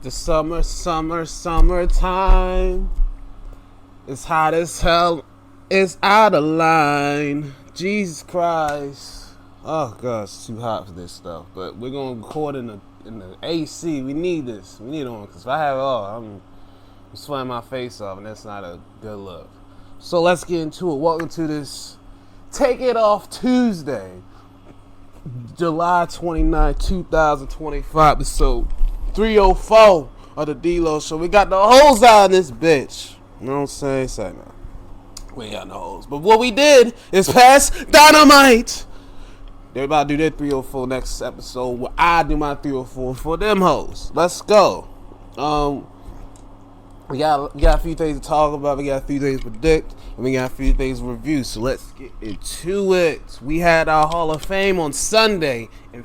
The summertime. It's hot as hell. It's out of line. Jesus Christ. Oh God, it's too hot for this stuff. But we're gonna record in the AC. We need this. We need one because if I have it all, I'm sweating my face off, and that's not a good look. So let's get into it. Welcome to this Take It Off Tuesday, July 29, 2025, episode 304 of the D-Lo Show. We got the hoes out in this bitch. You know what I'm saying? Say no. We ain't got no hoes. But what we did is pass dynamite. They're about to do their 304 next episode where I do my 304 for them hoes. Let's go. We got a few things to talk about. We got a few things to predict. And we got a few things to review. So let's get into it. We had our Hall of Fame on Sunday. And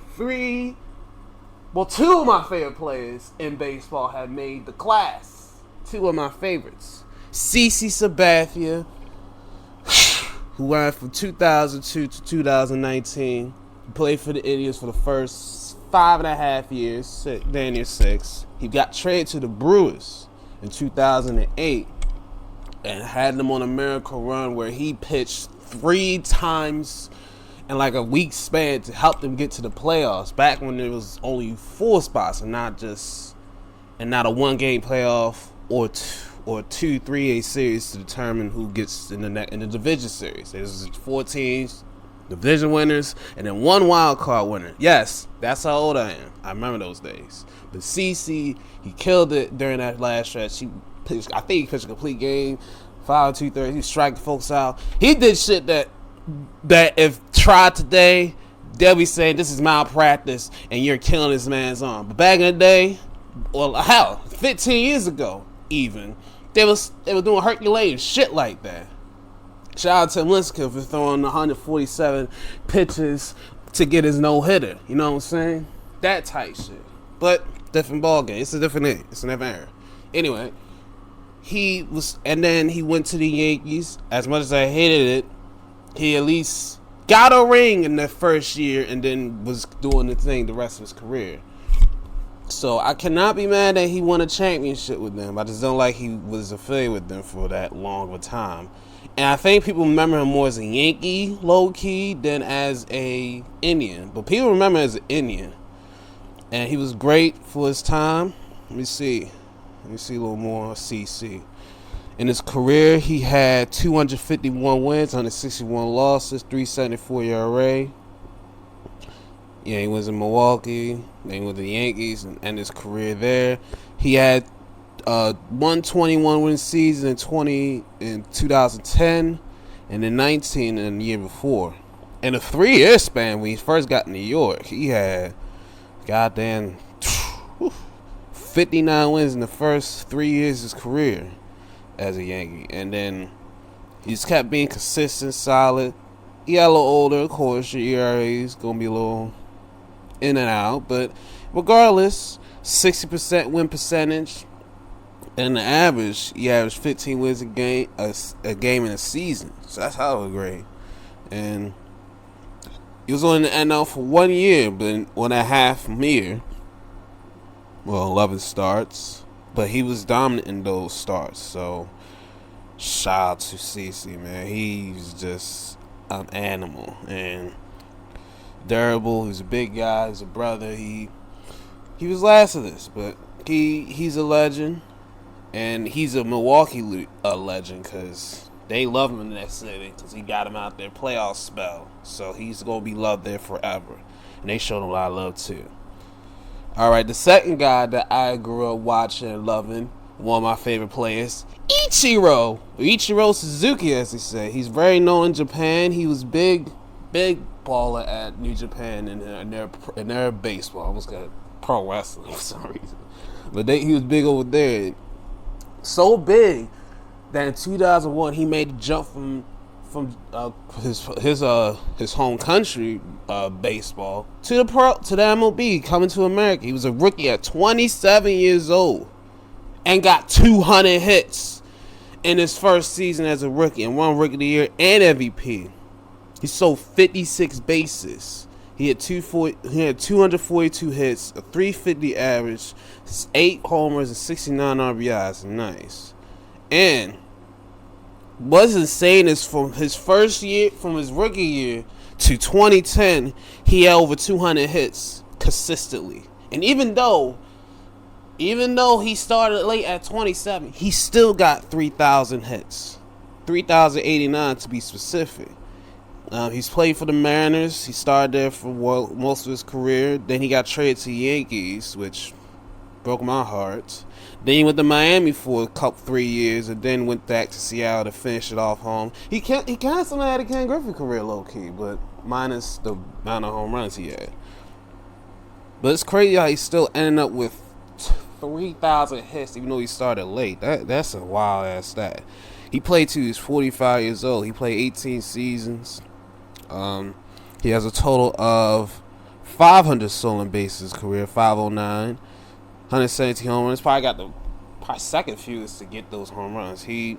two of my favorite players in baseball have made the class. Two of my favorites. CeCe Sabathia, who went from 2002 to 2019. He played for the Indians for the first 5.5 years, damn near 6. He got traded to the Brewers in 2008 and had them on a miracle run where he pitched 3 times in like a week span to help them get to the playoffs, back when there was only 4 spots and not a 1-game playoff or 2-3-8 series to determine who gets in the division series. There's 4 teams, division winners, and then 1 wild card winner. Yes, that's how old I am. I remember those days. But CeCe, he killed it during that last stretch. I think he pitched a complete game, 5 2/3. He striking folks out. He did shit that if tried today, they'll be saying this is malpractice and you're killing this man's arm. But back in the day, well, hell, 15 years ago, even they was doing Herculean shit like that. Shout out to Lincecum for throwing 147 pitches to get his no-hitter. You know what I'm saying? That type shit. But different ball game. It's a different era. Anyway, and then he went to the Yankees. As much as I hated it, he at least got a ring in that first year and then was doing the thing the rest of his career. So I cannot be mad that he won a championship with them. I just don't like he was affiliated with them for that long of a time. And I think people remember him more as a Yankee, low-key, than as a Indian. But people remember him as an Indian. And he was great for his time. Let me see a little more CeCe. In his career, he had 251 wins, 161 losses, 3.74 ERA. Yeah, he was in Milwaukee, then he was the Yankees, and his career there. He had 121 win season in 2010, and then 19 in the year before. In a 3-year span, when he first got in New York, he had goddamn 59 wins in the first 3 years of his career as a Yankee. And then he just kept being consistent, solid. He got a little older, of course. Your ERA is going to be a little in and out. But regardless, 60% win percentage. And the average, he averaged 15 wins a game in a season. So that's hella great. And he was on the NL for 1 year, but 1.5 year. Well, 11 starts. But he was dominant in those starts. So shout out to CeCe, man. He's just an animal. And durable. He's a big guy. He's a brother. He was last of this, but he's a legend. And he's a Milwaukee legend because they love him in that city because he got him out there playoff spell. So he's going to be loved there forever. And they showed him a lot of love too. All right, the second guy that I grew up watching and loving, one of my favorite players, Ichiro Suzuki, as they say. He's very known in Japan. He was big baller at New Japan in their baseball. I almost got pro wrestling for some reason. But he was big over there. So big that in 2001 he made the jump from his home country baseball to the MLB, coming to America. He was a rookie at 27 years old and got 200 hits in his first season as a rookie and won Rookie of the Year and MVP. He stole 56 bases. He had 242 hits, a 350 average, 8 homers, and 69 RBIs. Nice. And what's insane is from his rookie year to 2010, he had over 200 hits consistently. And even though he started late at 27, he still got 3,000 hits. 3,089 to be specific. He's played for the Mariners. He started there for most of his career. Then he got traded to the Yankees, which broke my heart. Then he went to Miami for 3 years, and then went back to Seattle to finish it off home. He kind of had a Ken Griffey career low key, but minus the amount of home runs he had. But it's crazy how he's still ending up with 3,000 hits, even though he started late. That's a wild ass stat. He played till he was 45 years old. He played 18 seasons. He has a total of 500 stolen bases career, 509, 117 home runs. Probably got the second fewest to get those home runs. He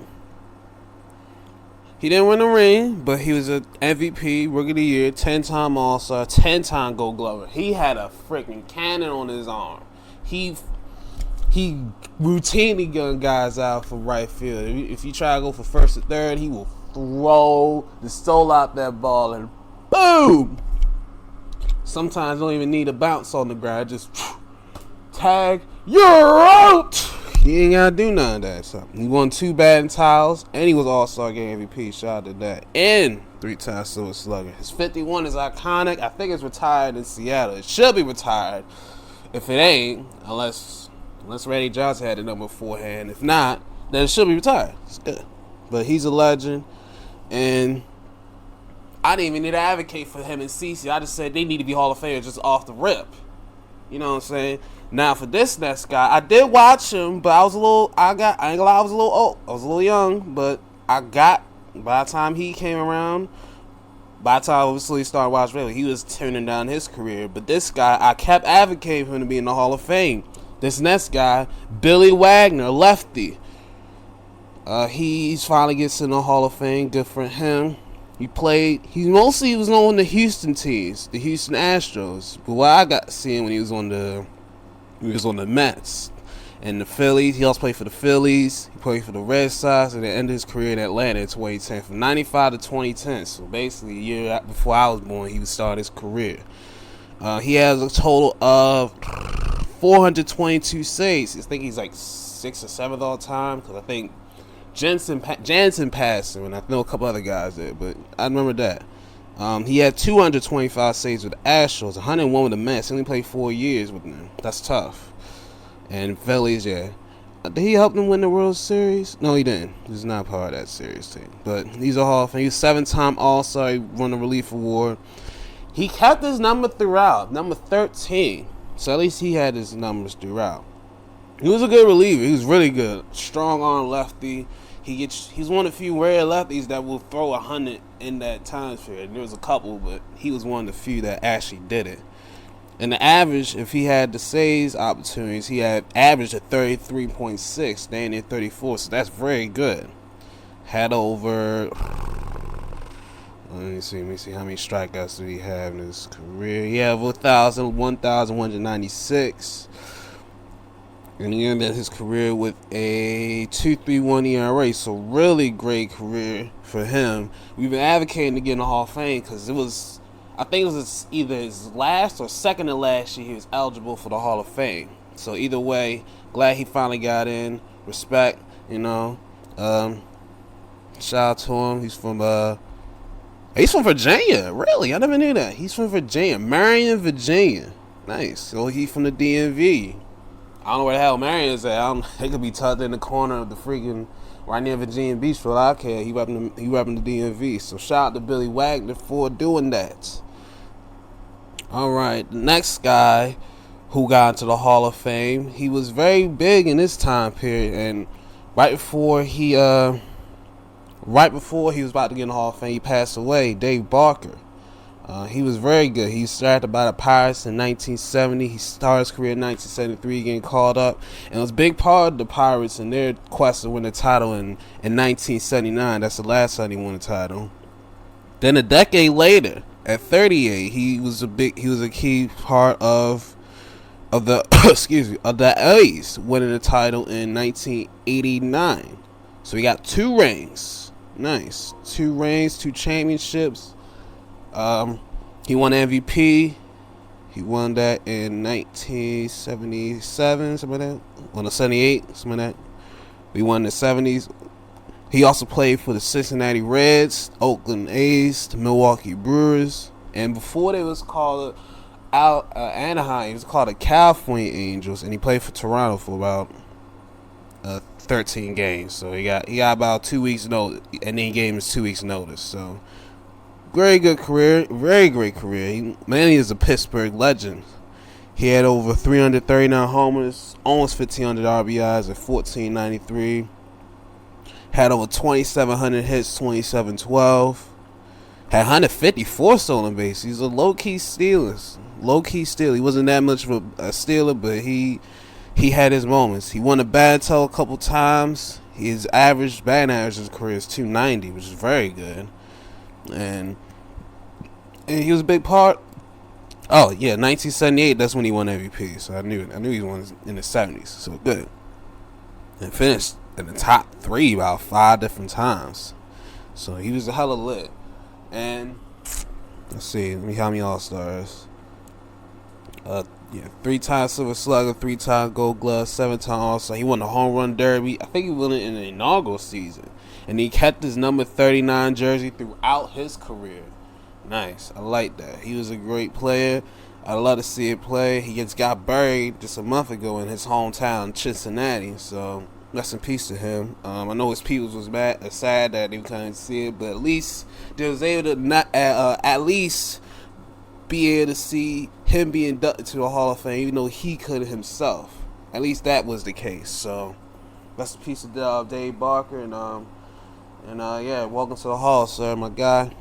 didn't win the ring, but he was an MVP, Rookie of the Year, 10-time All-Star, 10-time Gold Glover. He had a freaking cannon on his arm. He routinely gun guys out for right field. If you try to go for first or third, he will throw the soul out that ball and boom! Sometimes don't even need a bounce on the ground. Just tag, you're out! He ain't gotta do none of that. So he won 2 batting titles, and he was All-Star Game MVP. Shout out to that. And 3-time Silver Slugger. His 51 is iconic. I think it's retired in Seattle. It should be retired. If it ain't, unless Randy Johnson had the number 4 hand. If not, then it should be retired. It's good. But he's a legend. And I didn't even need to advocate for him and CeCe. I just said they need to be Hall of Famers just off the rip. You know what I'm saying? Now for this next guy, I did watch him, but I ain't gonna lie, I was a little old. I was a little young, but by the time he came around, by the time obviously he started watching baseball, he was turning down his career. But this guy, I kept advocating for him to be in the Hall of Fame. This next guy, Billy Wagner, lefty. He's finally gets in the Hall of Fame. Good for him. He was on the Houston teams, the Houston Astros. But what I got to see him when he was on the Mets and the Phillies. He also played for the Phillies. He played for the Red Sox, and then ended his career in Atlanta in 2010, from 95 to 2010. So basically, a year before I was born, he would start his career. He has a total of 422 saves. I think he's like 6th or 7th all time, because I think Jansen passed him, and I know a couple other guys did, but I remember that. He had 225 saves with the Astros, 101 with the Mets. He only played 4 years with them. That's tough. And Phillies, yeah. Did he help them win the World Series? No, he didn't. He's not part of that series team. But he's a Hall of Fame. He was 7-time All-Star. He won the Relief Award. He kept his number throughout, number 13. So at least he had his numbers throughout. He was a good reliever. He was really good. Strong arm lefty. He's one of the few rare lefties that will throw 100 in that time period. There was a couple, but he was one of the few that actually did it. And the average, if he had the saves opportunities, he had averaged at 33.6, staying at 34. So that's very good. Had over. Let me see how many strikeouts did he have in his career. He had 1,196. And he ended his career with a 2.31 ERA. So really great career for him. We've been advocating to get in the Hall of Fame because I think it was either his last or second to last year he was eligible for the Hall of Fame. So either way, glad he finally got in. Respect, you know. Shout out to him. He's from Virginia. Really? I never knew that. He's from Virginia. Marion, Virginia. Nice. So he's from the DMV. I don't know where the hell Marion is at. They could be tucked in the corner of the freaking right near Virginia Beach for all I care. He repping the DMV. So shout out to Billy Wagner for doing that. All right, the next guy who got into the Hall of Fame, he was very big in this time period, and right before he was about to get in the Hall of Fame, he passed away. Dave Barker. He was very good. He started by the Pirates in 1970. He started his career in 1973, getting called up. And it was a big part of the Pirates in their quest to win the title in 1979. That's the last time he won the title. Then a decade later, At 38, he was a key part of the of the A's winning the title in 1989. So he got 2 rings. Nice. 2 rings, 2 championships. He won MVP. He won that in 1977, something like that. Won the 78, something like that. We won the 70s. He also played for the Cincinnati Reds, Oakland A's, the Milwaukee Brewers, and before they was called Anaheim, it was called the California Angels, and he played for Toronto for about 13 games. So he got about 2 weeks notice, and then he gave him his 2 weeks notice. So very good career, very great career. He is a Pittsburgh legend. He had over 339 homers, almost 1,500 RBIs at 1493. Had over 2,700 hits, 2,712. Had 154 stolen bases. He's a low-key stealer. Low-key stealer. He wasn't that much of a stealer, but he had his moments. He won a battle a couple times. His average batting average in his career is 290, which is very good. And he was a big part. Oh yeah, 1978. That's when he won MVP. So I knew he won in the 70s. So good. And finished in the top 3 about 5 different times. So he was a hell of lit. And let's see, let me how many All-Stars. 3-time Silver Slugger, 3-time Gold Glove, 7-time All-Star. He won the Home Run Derby. I think he won it in the inaugural season. And he kept his number 39 jersey throughout his career. Nice. I like that. He was a great player. I'd love to see it play. He just got buried just a month ago in his hometown, Cincinnati. So rest in peace to him. I know his people was sad that they couldn't see it, but at least they was able to at least be able to see him be inducted to the Hall of Fame, even though he couldn't himself. At least that was the case. So rest in peace to Dave Barker, and welcome to the Hall, sir, my guy.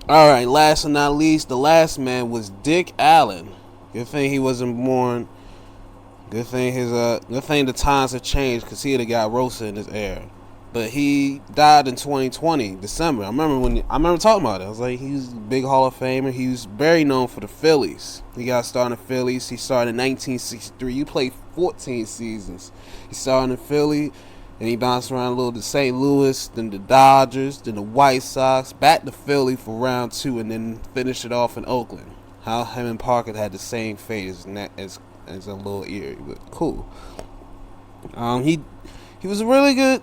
All right, last and not least, the last man was Dick Allen. Good thing he wasn't born. Good thing the times have changed, because he'd have got roasted in his era. But he died in 2020, December. I remember talking about it. I was like, he's a big Hall of Famer. He was very known for the Phillies. He got started in the Phillies. He started in 1963. He played 14 seasons. He started in Philly, and he bounced around a little to St. Louis, then the Dodgers, then the White Sox, back to Philly for round 2, and then finished it off in Oakland. How him and Parker had the same fate as a little eerie, but cool. He was a really good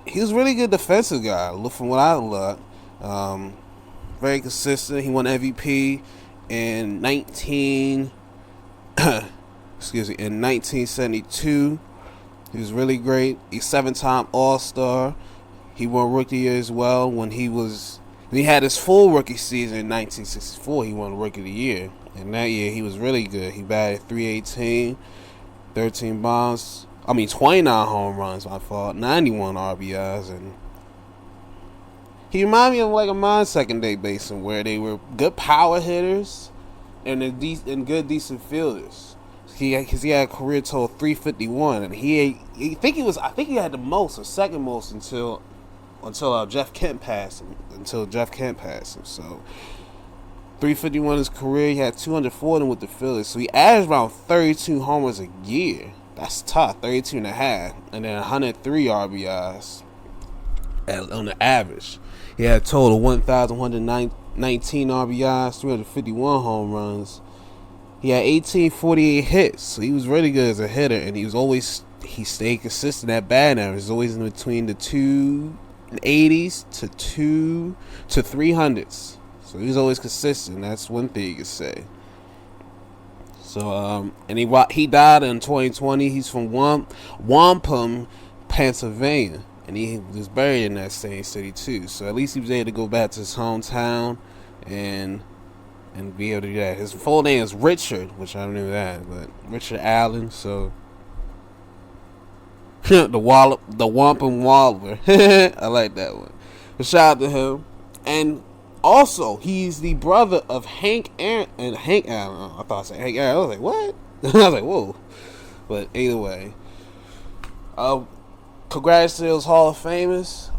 defensive guy. Look from what I look, very consistent. He won MVP in 1972. He was really great. He's 7-time All-Star. He won Rookie Year as well when he had his full rookie season in 1964. He won Rookie of the Year. And that year, he was really good. He batted .318, 13 bombs. 29 home runs, my fault. 91 RBIs. And he reminded me of like a mine second-day baseman, where they were good power hitters and good, decent fielders. Because he had a career total 351, and I think he had the most or second most until Jeff Kent passed him. So 351 his career. He had 204 with the Phillies. So he averaged around 32 homers a year. That's tough, 32 and a half, and then 103 RBIs on the average. He had a total 1,119 RBIs, 351 home runs. He had 1848 hits, so he was really good as a hitter, and he stayed consistent at batting average. He was always in between the 280s to 300s. So he was always consistent. That's one thing you could say. So and he died in 2020. He's from Wampum, Pennsylvania, and he was buried in that same city too. So at least he was able to go back to his hometown and be able to do that. His full name is Richard, which I don't know that, but Richard Allen. So the Wampum Waller. I like that one. But shout out to him. And also, he's the brother of Hank Aaron and Hank Allen. I thought I said Hank Aaron. I was like, what? I was like, whoa. But either way, congrats to those Hall of Famers.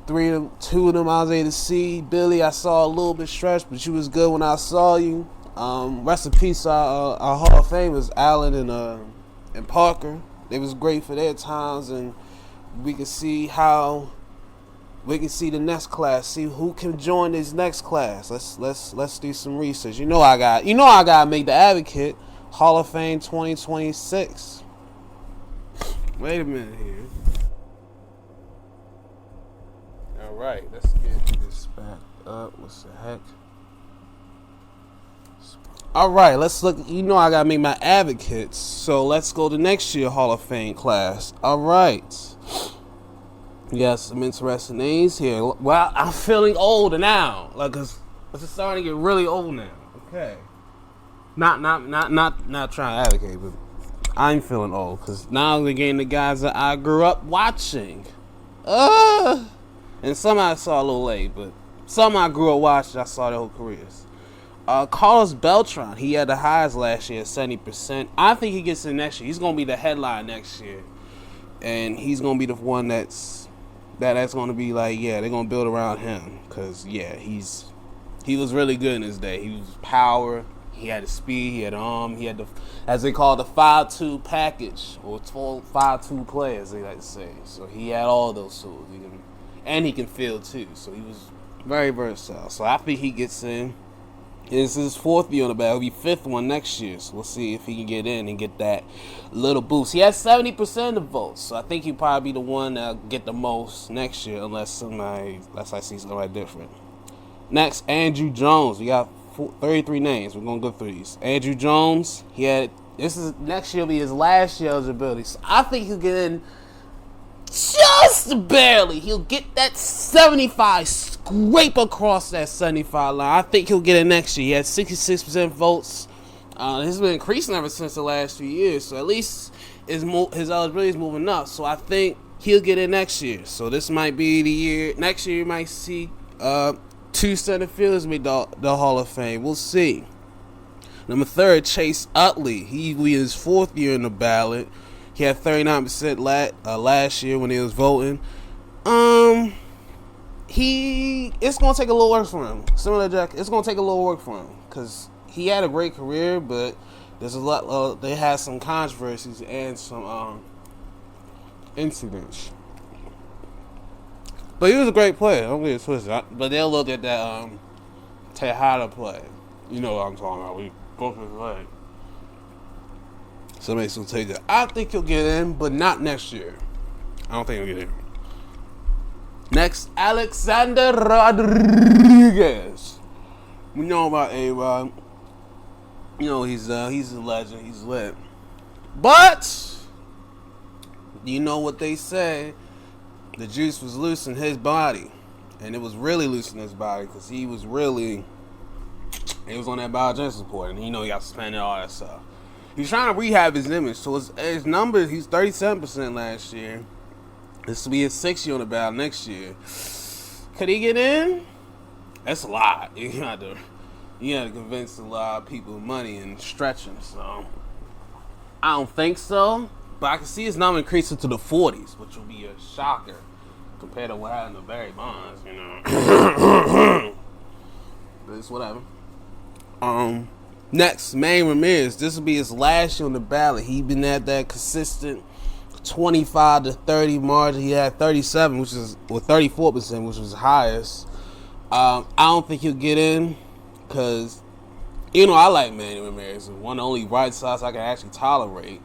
Two of them I was able to see. Billy, I saw a little bit stretched, but you was good when I saw you. Rest in peace, our Hall of Famers, Allen and Parker. They was great for their times, and we can see the next class. See who can join this next class. Let's do some research. I gotta make the advocate. Hall of Fame 2026. Wait a minute here. All right, let's get this back up. What's the heck? All right, let's look. I gotta make my advocates. So let's go to next year Hall of Fame class. All right. We got some interesting names here. Well, I'm feeling older now. Cause it's starting to get really old now. Okay. Not trying to advocate, but I'm feeling old because now they're getting the guys that I grew up watching. And some I saw a little late, but some I grew up watching. I saw their whole careers. Carlos Beltran, he had the highest last year at 70%. I think he gets in next year. He's gonna be the headline next year, and he's gonna be the one that's gonna be like, yeah, they're gonna build around him because he was really good in his day. He was power. He had the speed, he had the arm, he had the, as they call it, the 5-2 package, or 5-2 players, they like to say. So he had all those tools. He can field too. So he was very versatile. So I think he gets in. This is his 4th year on the bag. It'll be 5th one next year. So we'll see if he can get in and get that little boost. He has 70% of the votes. So I think he'll probably be the one that'll get the most next year unless I see somebody different. Next, Andrew Jones. We got 33 names. We're gonna go through these. Andrew Jones. Next year will be his last year eligibility. So I think he'll get in just barely. He'll get that 75, scrape across that 75 line. I think he'll get it next year. He had 66% votes. He's been increasing ever since the last few years. So at least his eligibility is moving up. So I think he'll get it next year. So this might be the year. Next year you might see 2 center fielders made the Hall of Fame. We'll see. Number 3, Chase Utley. He was his 4th year in the ballot. He had 39% last year when he was voting. It's gonna take a little work for him. Similar to Jack, it's gonna take a little work for him because he had a great career, but there's a lot. They had some controversies and some incidents. But he was a great player. Don't get it twisted. But they'll look at that Tejada play. You know what I'm talking about. We broke his leg. Somebody's gonna take that. I think he'll get in, but not next year. I don't think he'll get in. Next, Alexander Rodriguez. We know about A-Rod. He's a legend. He's lit. But you know what they say. The juice was loose in his body. And it was really loose in his body because he was on that biogenesis report. And he got suspended and all that stuff. He's trying to rehab his image. So his numbers, he's 37% last year. This will be his 6th year on the ballot next year. Could he get in? That's a lot. You had to convince a lot of people with money and stretching. So I don't think so. But I can see his number increasing to the 40s, which will be a shocker compared to what happened to Barry Bonds, But it's whatever. Next, Manny Ramirez. This will be his last year on the ballot. He's been at that consistent 25 to 30 margin. He had 37, 34%, which was highest. I don't think he'll get in because, I like Manny Ramirez. One of the only right sides I can actually tolerate.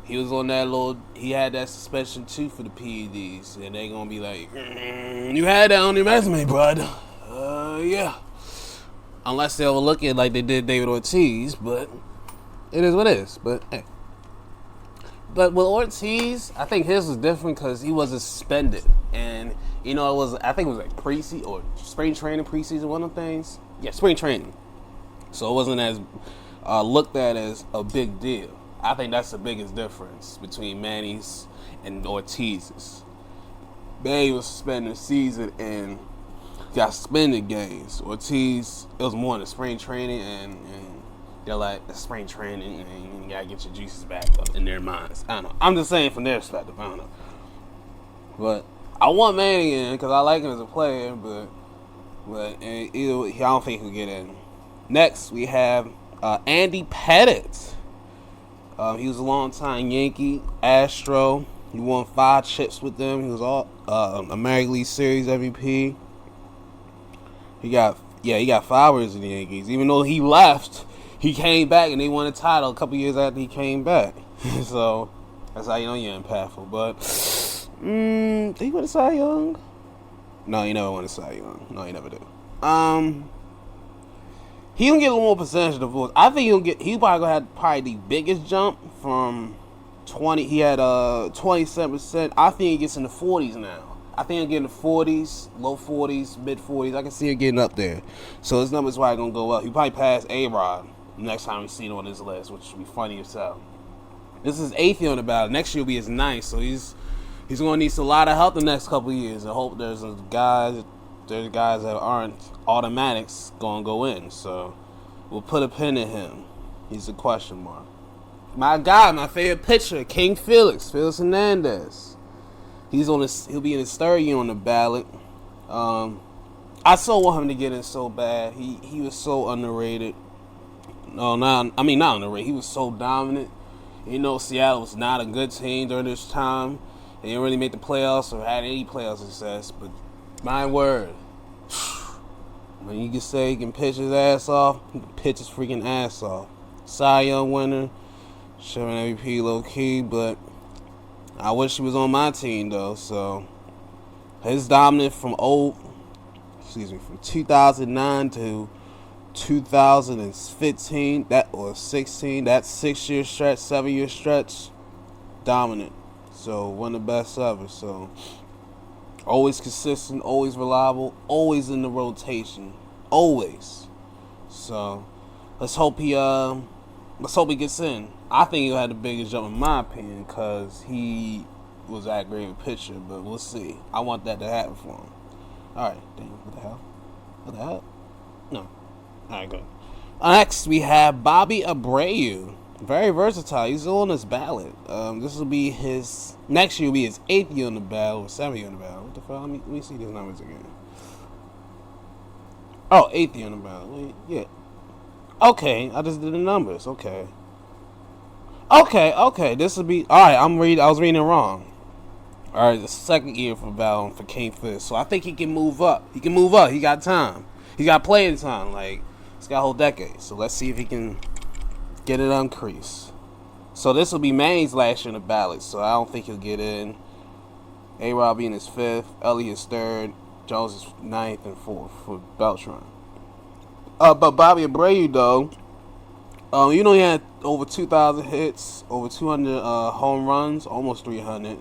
He was on that he had that suspension too for the PEDs, and they gonna be like, you had that on your resume, bud. Yeah. Unless they overlook it like they did David Ortiz, but it is what it is. But hey. But with Ortiz, I think his was different because he wasn't suspended, and I think it was like preseason or spring training, preseason, one of the things. Yeah, spring training. So it wasn't as looked at as a big deal. I think that's the biggest difference between Manny's and Ortiz's. Manny was suspended season and got suspended games. Ortiz, it was more in the spring training, and they're like, the spring training, and you gotta get your juices back up in their minds. I don't know. I'm just saying from their perspective. I don't know. But I want Manning in because I like him as a player, but I don't think he'll get in. Next, we have Andy Pettitte. He was a long-time Yankee, Astro. He won 5 chips with them. He was all American League Series MVP. He got 5 rings in the Yankees. Even though he left, he came back and they won a title a couple years after he came back. So that's how you know you're impactful. But did he win a Cy Young? No, he never won a Cy Young. No, he never did. He gonna get a little more percentage of the votes. I think he probably gonna have the biggest jump from 20. He had 27%. I think he gets in the 40s now. I think he'll get in the 40s, low 40s, mid 40s. I can see it getting up there. So his numbers probably gonna go up. He probably pass A-Rod next time we see him on this list, which would be funny as hell. This is 8th year on the ballot. Next year will be his 9th. So he's gonna need a lot of help the next couple of years. I hope there's guys that aren't automatics gonna go in. So we'll put a pin in him. He's a question mark. My guy, my favorite pitcher, King Felix Hernandez. He'll be in his 3rd year on the ballot. I so want him to get in so bad. He was so underrated. Not underrated. He was so dominant. You know, Seattle was not a good team during this time. They didn't really make the playoffs or had any playoff success. But my word, when you can say he can pitch his ass off, he can pitch his freaking ass off. Cy Young winner, showing MVP low key, but I wish he was on my team though. So his dominance from 2009 to 2015, or 16, that 6-year stretch, 7-year stretch, dominant. So one of the best ever. So always consistent, always reliable, always in the rotation, always. So let's hope he gets in. I think he'll have the biggest jump in my opinion because he was that great of a pitcher, but we'll see. I want that to happen for him. Alright, damn, what the hell? What the hell? No. Alright, good. Next, we have Bobby Abreu. Very versatile. He's on this ballot. This will be his... Next year will be his 8th year on the ballot, or 7th year on the ballot. What the fuck? Let me see these numbers again. Oh, 8th year on the ballot. Wait, yeah. Okay, I just did the numbers. Okay. This will be... Alright, I was reading it wrong. Alright, the 2nd year for ballot for King Fish. So I think he can move up. He got time. He got playing time. Like, he's got a whole decade. So let's see if he can get it increased. So this will be Manning's last year in the ballot. So I don't think he'll get in. A-Rod being his 5th. Elliott's 3rd. Jones is 9th and 4th for Beltran. But Bobby Abreu, though, he had over 2,000 hits, over 200 home runs, almost 300.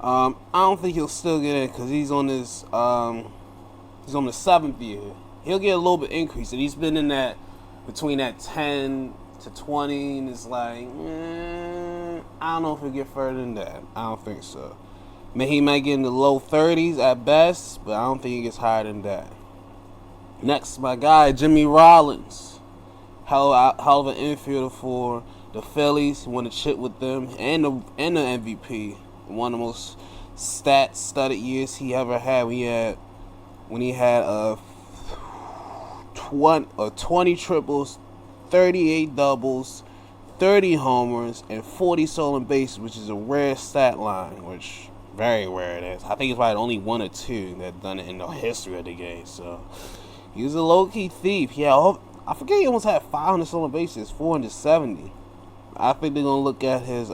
I don't think he'll still get in because he's on the 7th year. He'll get a little bit increase, and he's been in that between that 10 to 20, and it's like, I don't know if he'll get further than that. I don't think so. He might get in the low 30s at best, but I don't think he gets higher than that. Next, my guy, Jimmy Rollins. Hell of an infielder for the Phillies. He won a chip with them and the MVP. One of the most stat-studded years he ever had. When he had 20 triples, 38 doubles, 30 homers, and 40 stolen bases, which is a rare stat line, which very rare it is. I think it's probably only 1 or 2 that done it in the history of the game. So he was a low-key thief. Yeah, I forget he almost had 500 stolen bases, 470. I think they're gonna look at his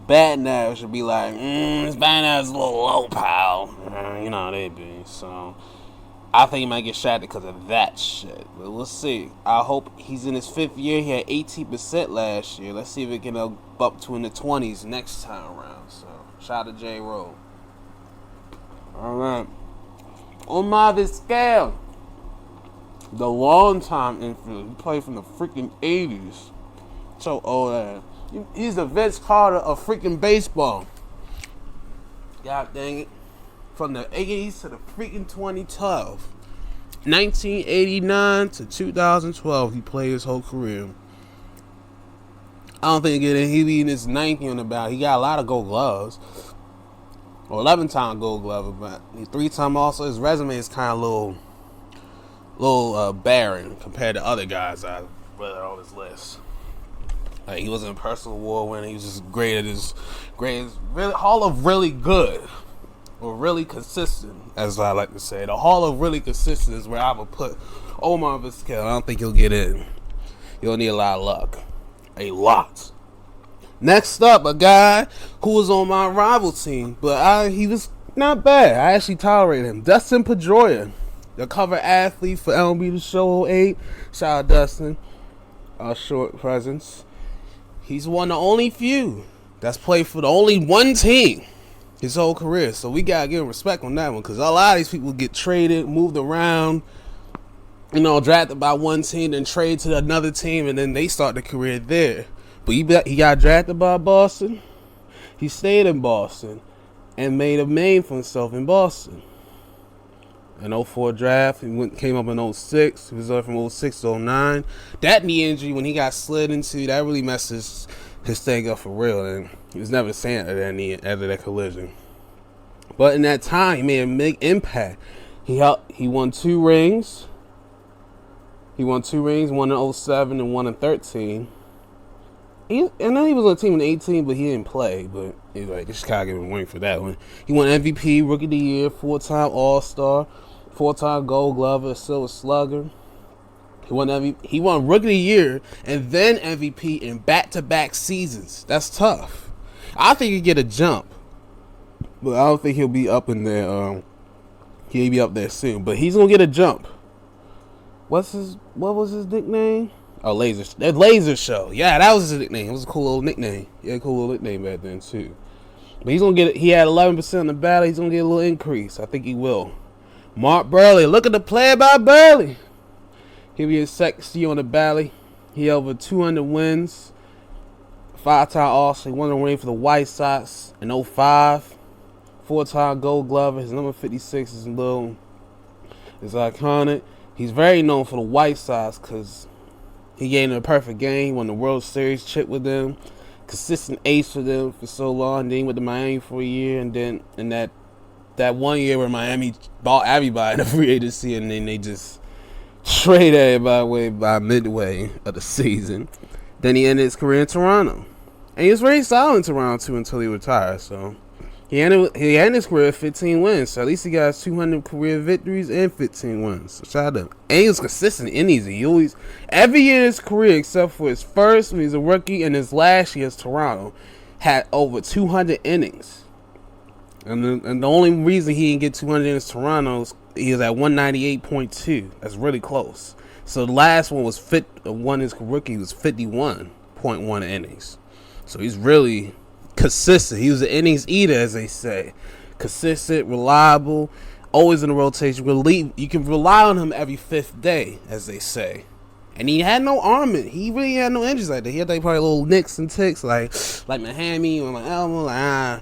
batting average and be like, his batting average is a little low, pal. You know how they be. So I think he might get shafted because of that shit. But we'll see. I hope he's in his 5th year. He had 18% last year. Let's see if it can up to in the 20s next time around. So shout out to J. Rowe. All right. Omar Vizquel, the long-time infielder. He played from the freaking 80s. So old ass. He's the Vince Carter of freaking baseball. God dang it. From the 80s to the freaking 2012. 1989 to 2012, he played his whole career. I don't think he'll be in his 9th year on the ballot. He got a lot of gold gloves. or 11-time Gold Glover, but he 3-time also. His resume is kind of little barren compared to other guys I read on this list. Like, he wasn't a personal award winner. He was just great at his really Hall of really good or really consistent, as I like to say. The Hall of really consistent is where I would put Omar Vizquel. I don't think he'll get in. You'll need a lot of luck, a lot. Next up, a guy who was on my rival team, but he was not bad. I actually tolerated him. Dustin Pedroia, the cover athlete for MLB The Show 08. Shout out Dustin. Short presence. He's one of the only few that's played for the only one team his whole career. So we got to give him respect on that one, because a lot of these people get traded, moved around, drafted by one team, then trade to another team, and then they start their career there. But he got drafted by Boston. He stayed in Boston and made a name for himself in Boston. An 04 draft, he came up in 06. He was up from 06 to 09. That knee injury, when he got slid into, that really messed his thing up for real. And he was never the same after that collision. But in that time, he made a big impact. He won 2 rings. He won 2 rings, one in 07 and one in 13. I know he was on the team in 18, but he didn't play. But anyway, just kind of give him a ring for that one. He won MVP, Rookie of the Year, 4-time All-Star, 4-time Gold Glover, Silver Slugger. He won Rookie of the Year and then MVP in back-to-back seasons. That's tough. I think he'll get a jump, but I don't think he'll be up in there. He'll be up there soon, but he's gonna get a jump. What was his nickname? Oh, Laser Show. Yeah, that was his nickname. It was a cool little nickname. Yeah, cool little nickname back then too. But he's gonna get it. He had 11% in the battle. He's gonna get a little increase. I think he will. Mark Burley. Look at the play by Burley. He'll be his second year on the ballot. He over 200 wins. 5-time All-Star. He won the ring for the White Sox in 05. 4-time Gold Glover. His number 56 is iconic. He's very known for the White Sox because he gave them a perfect game. He won the World Series chip with them. Consistent ace for them for so long. Then he went to Miami for a year. And then in that 1 year where Miami bought everybody in the free agency, and then they just traded everybody away by midway of the season. Then he ended his career in Toronto. And he was very solid in Toronto too until he retired. So he ended his career with 15 wins. So at least he got 200 career victories and 15 wins. So shout out to him. And he was consistent in these. He always, every year in his career, except for his first when he was a rookie and his last year as Toronto, had over 200 innings. And the only reason he didn't get 200 innings Toronto is he was at 198.2. That's really close. So the last one was his rookie was 51.1 innings. So he's really consistent. He was an innings eater, as they say. Consistent, reliable, always in the rotation. You can rely on him every 5th day, as they say. And he had no armament. He really had no injuries like that. He had probably little nicks and ticks like my hammy or my elbow,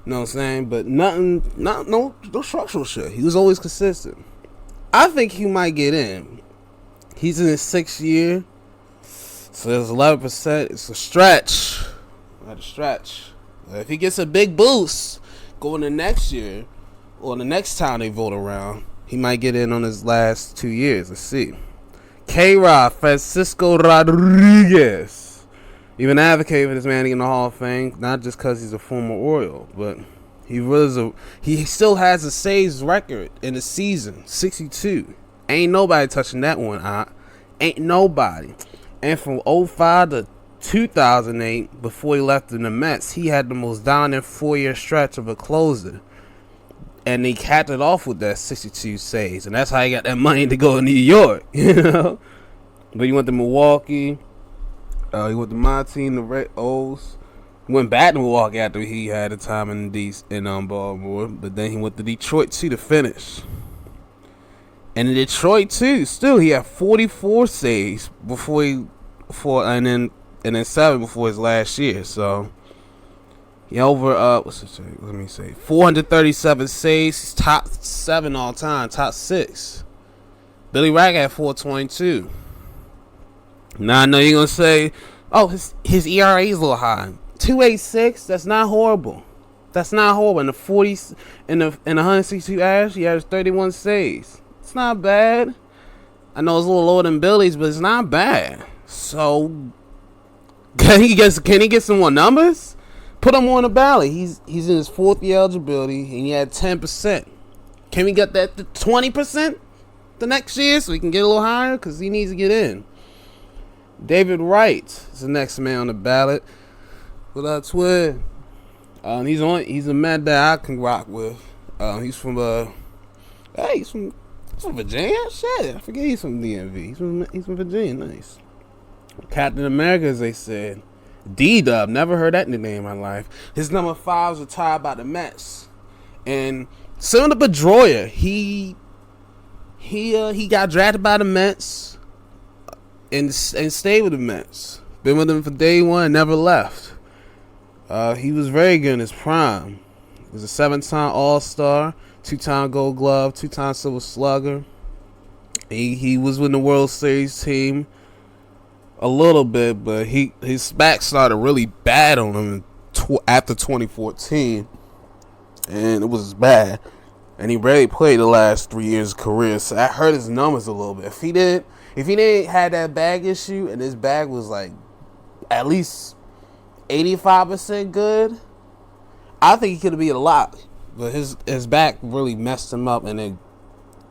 you know what I'm saying? But no structural shit. He was always consistent. I think he might get in. He's in his 6th year. So there's 11%. It's a stretch. Not a stretch. If he gets a big boost going to next year, or the next time they vote around, he might get in on his last 2 years. Let's see. K-Rod, Francisco Rodriguez. Even advocate for this man to get in the Hall of Fame, not just because he's a former Oriole, but he still has a saves record in the season, 62. Ain't nobody touching that one, Ain't nobody. And from 05 to 2008, before he left in the Mets, he had the most dominant 4-year stretch of a closer. And he capped it off with that 62 saves. And that's how he got that money to go to New York, But he went to Milwaukee. He went to my team, the Red O's. He went back to Milwaukee after he had a time in Baltimore. But then he went to Detroit too to finish. And in Detroit too, still he had 44 saves and then 7 before his last year. So he over 437 saves. He's top 7 all time, top 6. Billy Rack had 422. Now I know you're gonna say, oh, his ERA is a little high. 2.86. That's not horrible. That's not horrible. In the 40s, in the 162 average, he averaged 31 saves. It's not bad. I know it's a little lower than Billy's, but it's not bad. So, can he get some more numbers? Put him on the ballot. He's in his 4th year eligibility, and he had 10%. Can we get that to 20% the next year so he can get a little higher? Because he needs to get in. David Wright is the next man on the ballot. Without Twitter. He's a man that I can rock with. He's from Virginia. Shit, I forget he's from DMV. He's from Virginia. Nice. Captain America, as they said. D-Dub, never heard that name in my life. His number 5 was retired by the Mets, and similar to Pedroia, he got drafted by the Mets and stayed with the Mets. Been with them for day one, never left. He was very good in his prime. He was a 7-time All-Star, 2-time Gold Glove, 2-time Silver Slugger. He was with the World Series team a little bit, but his back started really bad on him after 2014, and it was bad. And he barely played the last 3 years of his career, so that hurt his numbers a little bit. If he didn't have that bag issue, and his bag was like at least 85% good, I think he could have been a lot. But his back really messed him up, and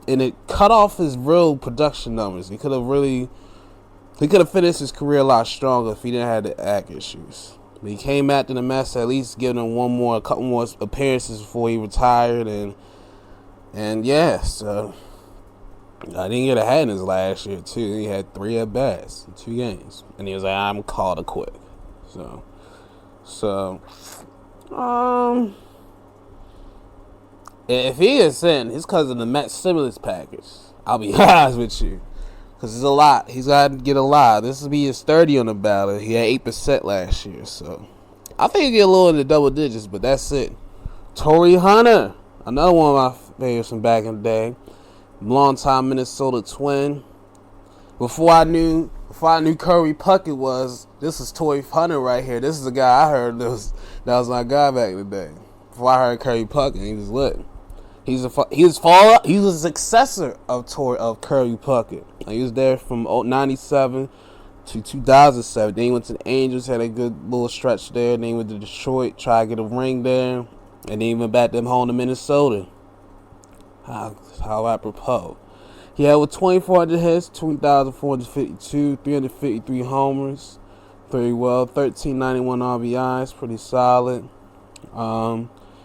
it cut off his real production numbers. He could have finished his career a lot stronger if he didn't have the back issues. But he came back to the Mets, at least giving him a couple more appearances before he retired, and yeah, so I didn't get ahead in his last year too. He had 3 at bats in 2 games, and he was like, "I'm called a quit." So, if he is sent, it's because of the Mets stimulus package. I'll be honest with you, because it's a lot. He's got to get a lot. This will be his 30 on the ballot. He had 8% last year, so I think he'll get a little in the double digits, but that's it. Torrey Hunter, another one of my favorites from back in the day, long-time Minnesota Twin. Before I knew Kirby Puckett was, this is Torrey Hunter right here. This is the guy I heard that was my guy back in the day. Before I heard Kirby Puckett, he was lit. He was a successor of Kirby Puckett. He was there from 97 to 2007. Then he went to the Angels, had a good little stretch there. Then he went to Detroit, tried to get a ring there, and then he went back them home to Minnesota. How apropos. He had with 2,400 hits, 2,452, 353 homers, very well, 1,391 RBIs, pretty solid.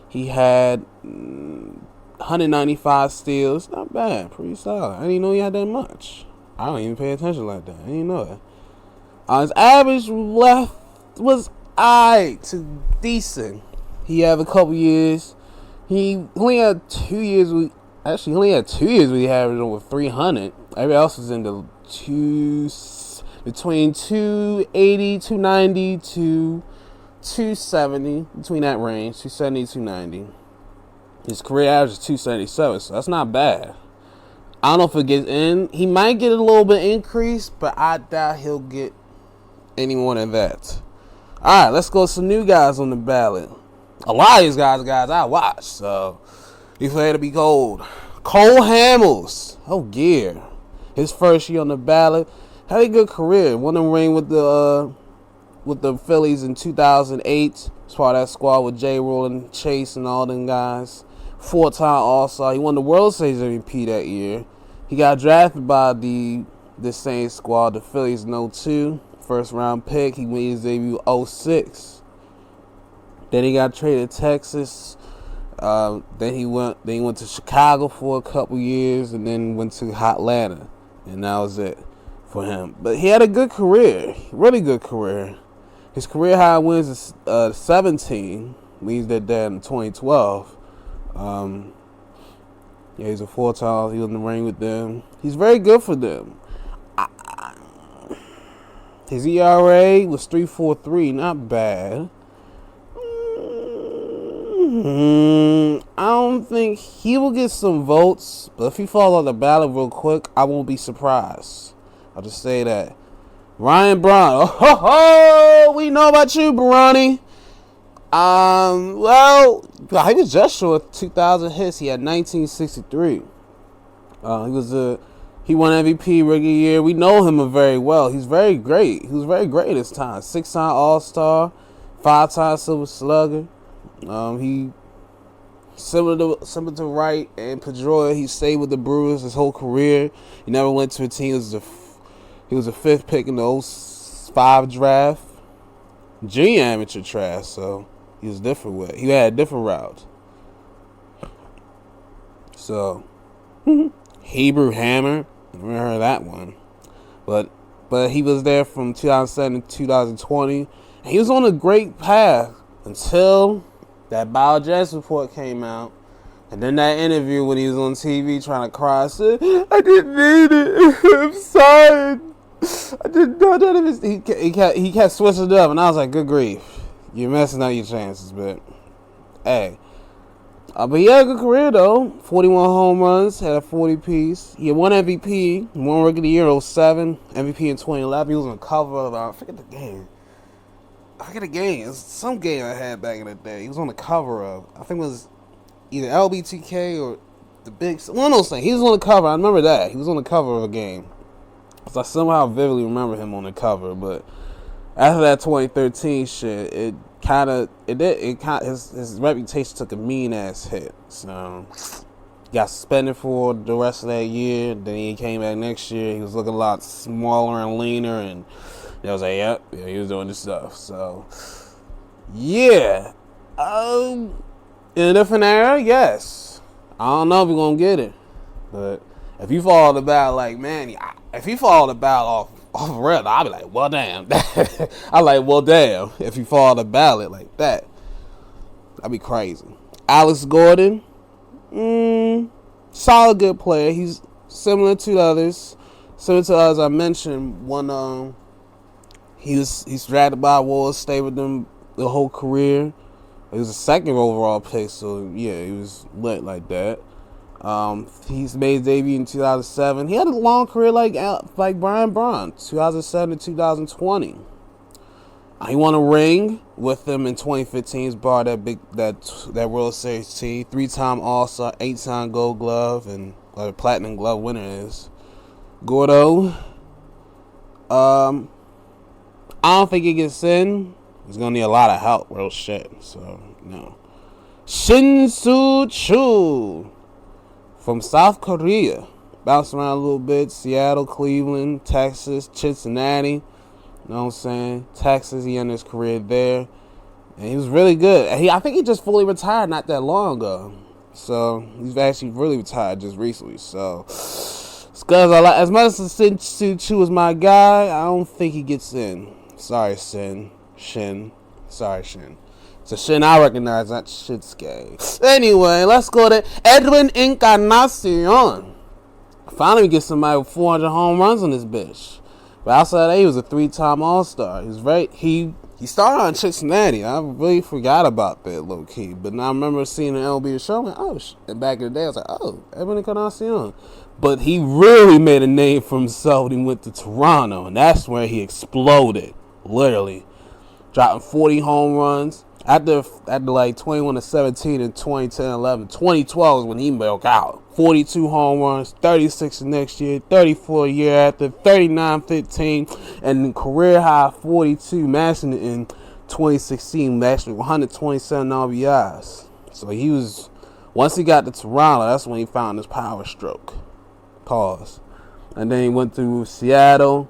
He had 195 steals, not bad, pretty solid. I didn't know he had that much. I don't even pay attention like that. I didn't know that. His average left was alright to decent. He had a couple years. He only had 2 years. He only had 2 years where he averaged over 300. Everybody else was in the between 280, 290 to 270, between that range, 270, 290. His career average is 277, so that's not bad. I don't know if it gets in. He might get a little bit increase, but I doubt he'll get any more than that. All right, let's go to some new guys on the ballot. A lot of these guys I watch, so he's ready to be gold. Cole Hamels. Oh, yeah. His first year on the ballot. Had a good career. Won a ring with the Phillies in 2008. As part of that squad with J. Roland, Chase, and all them guys. 4-time All-Star. He won the World Series MVP that year. He got drafted by the same squad, the Phillies in 02. First round pick. He made his debut 06. Then he got traded to Texas. Then he went to Chicago for a couple years, and then went to Atlanta, and that was it for him. But he had a good career, really good career. His career high wins is 17. Leads that down in 2012. He's a 4-time. He was in the ring with them. He's very good for them. His ERA was 3.43, not bad. I don't think he will get some votes, but if he falls on the ballot real quick, I won't be surprised. I'll just say that. Ryan Braun. Oh, we know about you, Bronny. Well, he was just short of 2,000 hits. He had 1963. He won MVP rookie year. We know him very well. He's very great. He was very great this time. 6-time All-Star, 5-time Silver Slugger. He similar to Wright and Pedroia. He stayed with the Brewers his whole career. He never went to a team. He was a 5th pick in the 05 draft. Junior amateur trash, so he was different with. He had a different route. So Hebrew Hammer, never heard of that one. But he was there from 2007 to 2020. And he was on a great path until that Biogenics report came out. And then that interview when he was on TV trying to cry, said, I didn't mean it. I'm sorry. I didn't know that. He kept switching it up, and I was like, good grief. You're messing up your chances, but hey. But he had a good career, though. 41 home runs, had a 40-piece. He had one MVP, one Rookie of the Year, 07, MVP in 2011. He was on the cover of, I forget the game. It's some game I had back in the day. He was on the cover of, I think it was either LBTK or the big, one of those things. He was on the cover. I remember that. He was on the cover of a game. So I somehow vividly remember him on the cover. But after that 2013 shit, his reputation took a mean ass hit. So he got suspended for the rest of that year. Then he came back next year. He was looking a lot smaller and leaner, and I was like, yep, yeah, he was doing this stuff. So yeah, in a different era, yes. I don't know if we're gonna get it, but if you follow the ballot, like, man, if you follow the ballot off red, I'll be like, well, damn. I'm like, well, damn. If you follow the ballot like that, that'd be crazy. Alex Gordon, solid, good player. He's similar to others. I mentioned. He's drafted by Wolves, stayed with them the whole career. He was a 2nd overall pick, so yeah, he was lit like that. He's made his debut in 2007. He had a long career like Brian Braun, 2007 to 2020. He won a ring with them in 2015. He's brought that World Series team. 3-time All-Star, 8-time Gold Glove, and Platinum Glove winner is Gordo. I don't think he gets in. He's gonna need a lot of help, real shit. So no. Shin-Soo Choo from South Korea. Bounced around a little bit. Seattle, Cleveland, Texas, Cincinnati. You know what I'm saying? Texas, he ended his career there. And he was really good. I think he just fully retired not that long ago. So he's actually really retired just recently. So because as much as Shin-Soo Choo is my guy, I don't think he gets in. Sorry, Shin. Sorry, Shin. It's a Shin I recognize, not Shinsuke. Anyway, let's go to Edwin Encarnacion. Finally, we get somebody with 400 home runs on this bitch. But outside of that, he was a 3-time All-Star. He started on Cincinnati. I really forgot about that, low key. But now I remember seeing an MLB show. Like, oh, and back in the day, I was like, oh, Edwin Encarnacion. But he really made a name for himself when he went to Toronto, and that's where he exploded. Literally, dropping 40 home runs after like 21-17 in 2010-11. 2012 is when he broke out. 42 home runs, 36 the next year, 34 a year after, 39-15, and career high 42, matching it in 2016, matching 127 RBIs. So he was, once he got to Toronto, that's when he found his power stroke. Pause. And then he went through Seattle,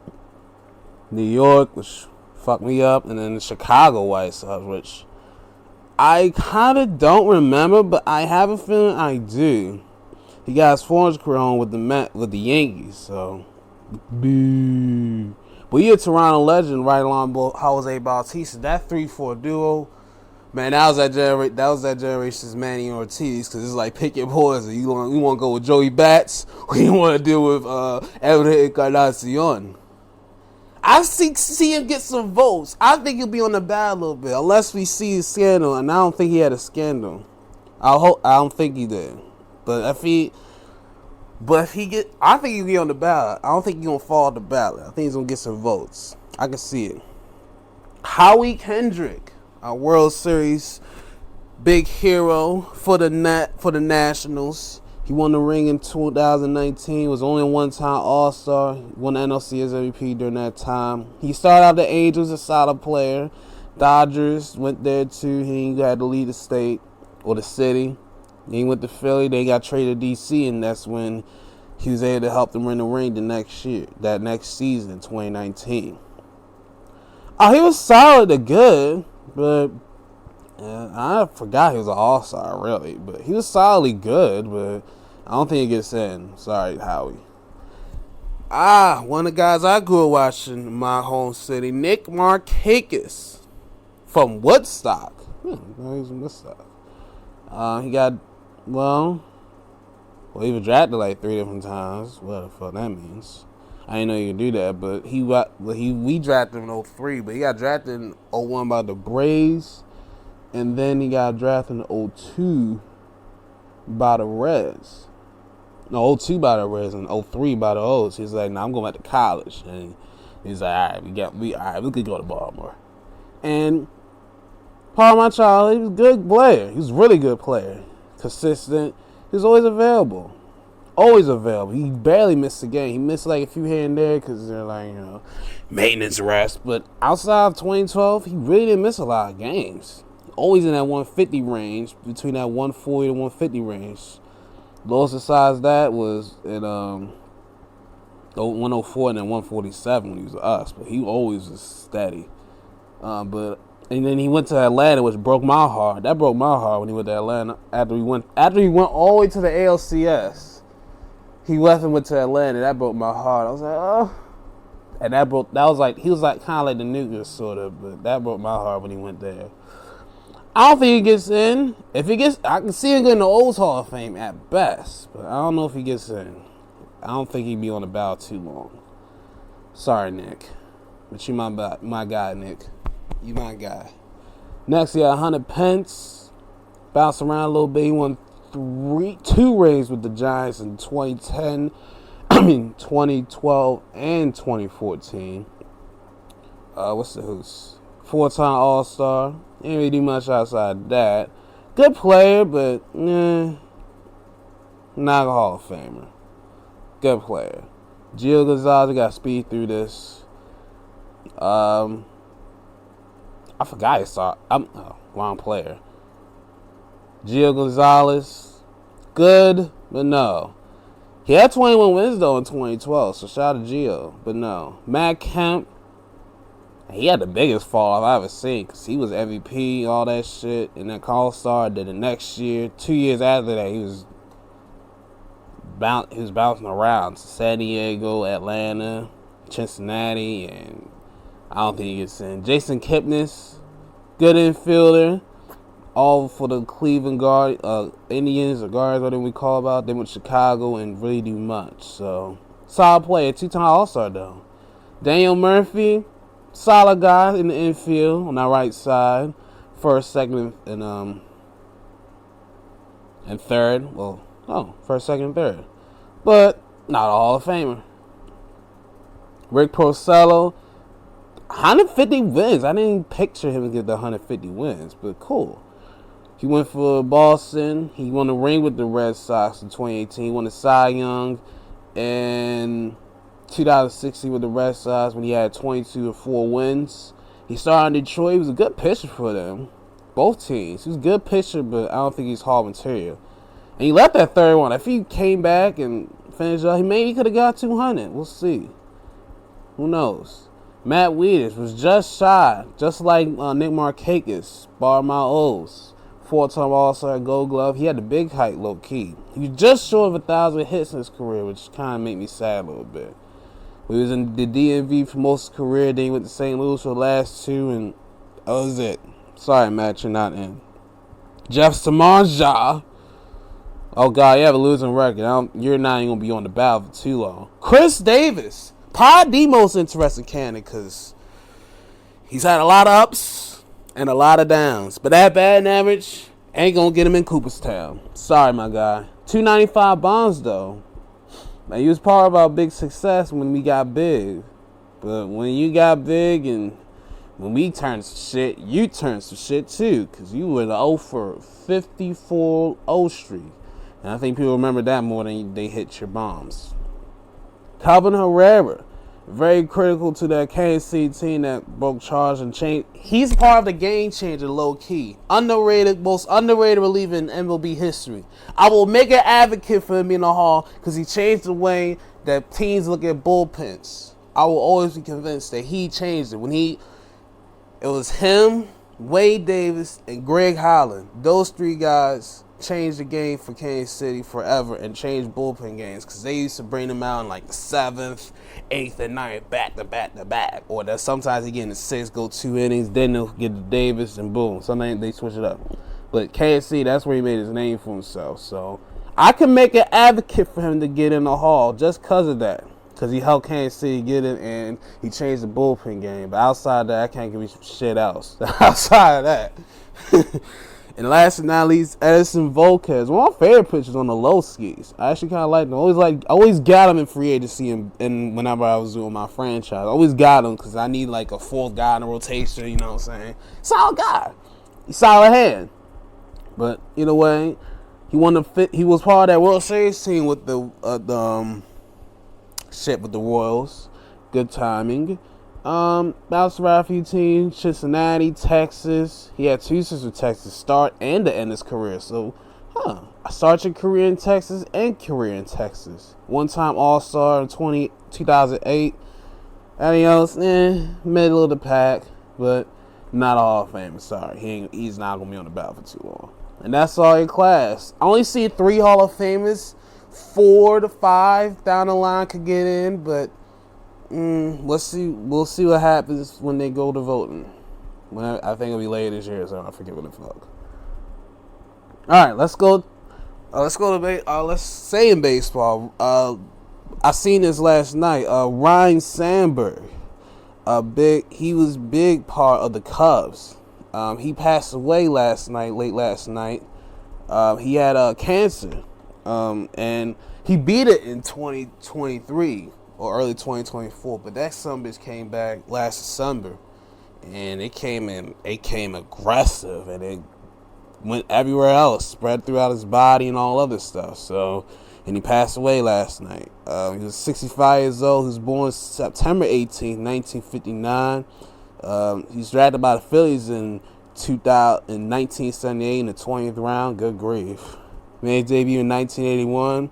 New York, which fucked me up, and then the Chicago White Sox, which I kind of don't remember, but I have a feeling I do. He got his 400 career on with the Yankees, so boo. But you're a Toronto legend, right along with Jose Bautista. That 3-4 duo, man, that was that generation's Manny Ortiz, because it's like pick your poison. You want to go with Joey Bats, or you want to deal with Edwin Encarnacion. I see him get some votes. I think he'll be on the ballot a little bit, unless we see a scandal, and I don't think he had a scandal. I don't think he did. But if he get, I think he'll be on the ballot. I don't think he's gonna fall on the ballot. I think he's gonna get some votes. I can see it. Howie Kendrick, Our World Series big hero for the Nationals. He won the ring in 2019. Was only a one-time All-Star. Won the NLCS MVP during that time. He started out the Angels, a solid player. Dodgers went there too. He had to leave the state or the city. Then he went to Philly. They got traded to DC, and that's when he was able to help them win the ring the next year, that next season, 2019. Oh, he was solid to good, but I forgot he was an all-star, really. But he was solidly good, but I don't think he gets in. Sorry, Howie. One of the guys I grew up watching in my home city, Nick Markakis from Woodstock. He's from Woodstock. He got, he was drafted like 3 different times. What the fuck that means? I didn't know you could do that, but we drafted him in 03, but he got drafted in 01 by the Braves, and then he got drafted in 02 by the Reds. No, 02 by the Reds and 03 by the O's. He's like, I'm going back to college, and he's like, all right, we could go to Baltimore. And part of my childhood, he was a good player. He was a really good player, consistent. He was always available. Always available. He barely missed a game. He missed like a few here and there because they're like, maintenance rest. But outside of 2012, he really didn't miss a lot of games. Always in that 150 range, between that 140 to 150 range. Lowest besides that was at 104 and then 147 when he was with us. But he always was steady. And then he went to Atlanta, which broke my heart. That broke my heart when he went to Atlanta. After he went all the way to the ALCS. He left and went to Atlanta. That broke my heart. I was like, oh. And he was like kind of like the nucleus sort of, but that broke my heart when he went there. I don't think he gets in. If he gets, I can see him getting the O's Hall of Fame at best, but I don't know if he gets in. I don't think he'd be on the ballot too long. Sorry, Nick. But you my guy, Nick. You my guy. Next, you got Hunter Pence. Bounced around a little bit. He won 2 rings with the Giants in 2010, 2012, and 2014. What's the who's? 4-time All-Star. Didn't really do much outside of that. Good player, but not a Hall of Famer. Good player. Gio Gonzalez, got speed through this. I forgot his start. Wrong player. Gio Gonzalez, good, but no. He had 21 wins, though, in 2012, so shout out to Gio, but no. Matt Kemp, he had the biggest fall I've ever seen, because he was MVP, all that shit, and then All-Star. Then the next year, 2 years after that, he was bouncing around. San Diego, Atlanta, Cincinnati, and I don't think he gets in. Jason Kipnis, good infielder. All for the Cleveland Indians or Guards, whatever we call about. They went to Chicago and really do much. So, solid player. 2-time All-Star, though. Daniel Murphy, solid guy in the infield on our right side. First, second, and third. First, second, and third. But not a Hall of Famer. Rick Porcello, 150 wins. I didn't picture him to get the 150 wins, but cool. He went for Boston. He won the ring with the Red Sox in 2018. He won the Cy Young in 2016 with the Red Sox when he had 22 or 4 wins. He started in Detroit. He was a good pitcher for them. Both teams. He was a good pitcher, but I don't think he's Hall material. And he left that third one. If he came back and finished up, he maybe could have got 200. We'll see. Who knows? Matt Wieters was just shy, just like Nick Markakis, bar my O's. 4-time All-Star Gold Glove. He had the big height, low-key. He was just short of 1,000 hits in his career, which kind of made me sad a little bit. He was in the DMV for most of his career. Then he went to St. Louis for the last 2, and that was it. Sorry, Matt, you're not in. Jeff Samardzija. Oh, God, you have a losing record. You're not even going to be on the ballot for too long. Chris Davis. Probably the most interesting candidate because he's had a lot of ups and a lot of downs. But that batting average ain't going to get him in Cooperstown. Sorry, my guy. 295 bonds, though. Now, he was part of our big success when we got big. But when you got big and when we turn some shit, you turn some shit too, because you were the 0 for 54 0 streak. And I think people remember that more than they hit your bombs. Calvin Herrera, very critical to that Kansas City team that broke charge and changed. He's part of the game changer, low key. Underrated, most underrated reliever in MLB history. I will make an advocate for him in the Hall because he changed the way that teams look at bullpens. I will always be convinced that he changed it. It was him, Wade Davis, and Greg Holland. Those three guys changed the game for Kansas City forever and changed bullpen games because they used to bring them out in like the 7th, 8th, and 9th back to back to back. Or that sometimes they get in the 6th, go 2 innings, then they'll get to Davis, and boom. Sometimes they switch it up. But Kansas City, that's where he made his name for himself. So I can make an advocate for him to get in the Hall just because of that. Because he helped Kansas City get it, and he changed the bullpen game. But outside of that, I can't give you some shit else. Outside of that. And last but not least, Edison Volquez. One of my favorite pitchers on the low skis. I actually kind of like him. Always got him in free agency and whenever I was doing my franchise. I always got him because I need like a fourth guy in the rotation, you know what I'm saying? Solid guy. He's solid hand. But either way, he was part of that World Series team with the Royals. Good timing. Bounced around a few teams. Cincinnati, Texas. He had 2 seasons with Texas, start and to end his career. So, I started your career in Texas and career in Texas. One-time All-Star in 2008. Anything else? Middle of the pack, but not a Hall of Famer. Sorry, he's not gonna be on the ballot for too long. And that's all in class. I only see 3 Hall of Famers. 4 to 5 down the line could get in, but let's see. We'll see what happens when they go to voting. I think it'll be later this year, so I forget what the fuck. All right, let's go. Let's stay in baseball. I seen this last night. Ryan Sandberg, he was big part of the Cubs. He passed away late last night. He had cancer. And he beat it in 2023 or early 2024, but that son bitch came back last December, and it came aggressive, and it went everywhere else, spread throughout his body and all other stuff. So, and he passed away last night. He was 65 years old. He was born September 18th, 1959. He was drafted by the Phillies in 1978 in the 20th round. Good grief. Made his debut in 1981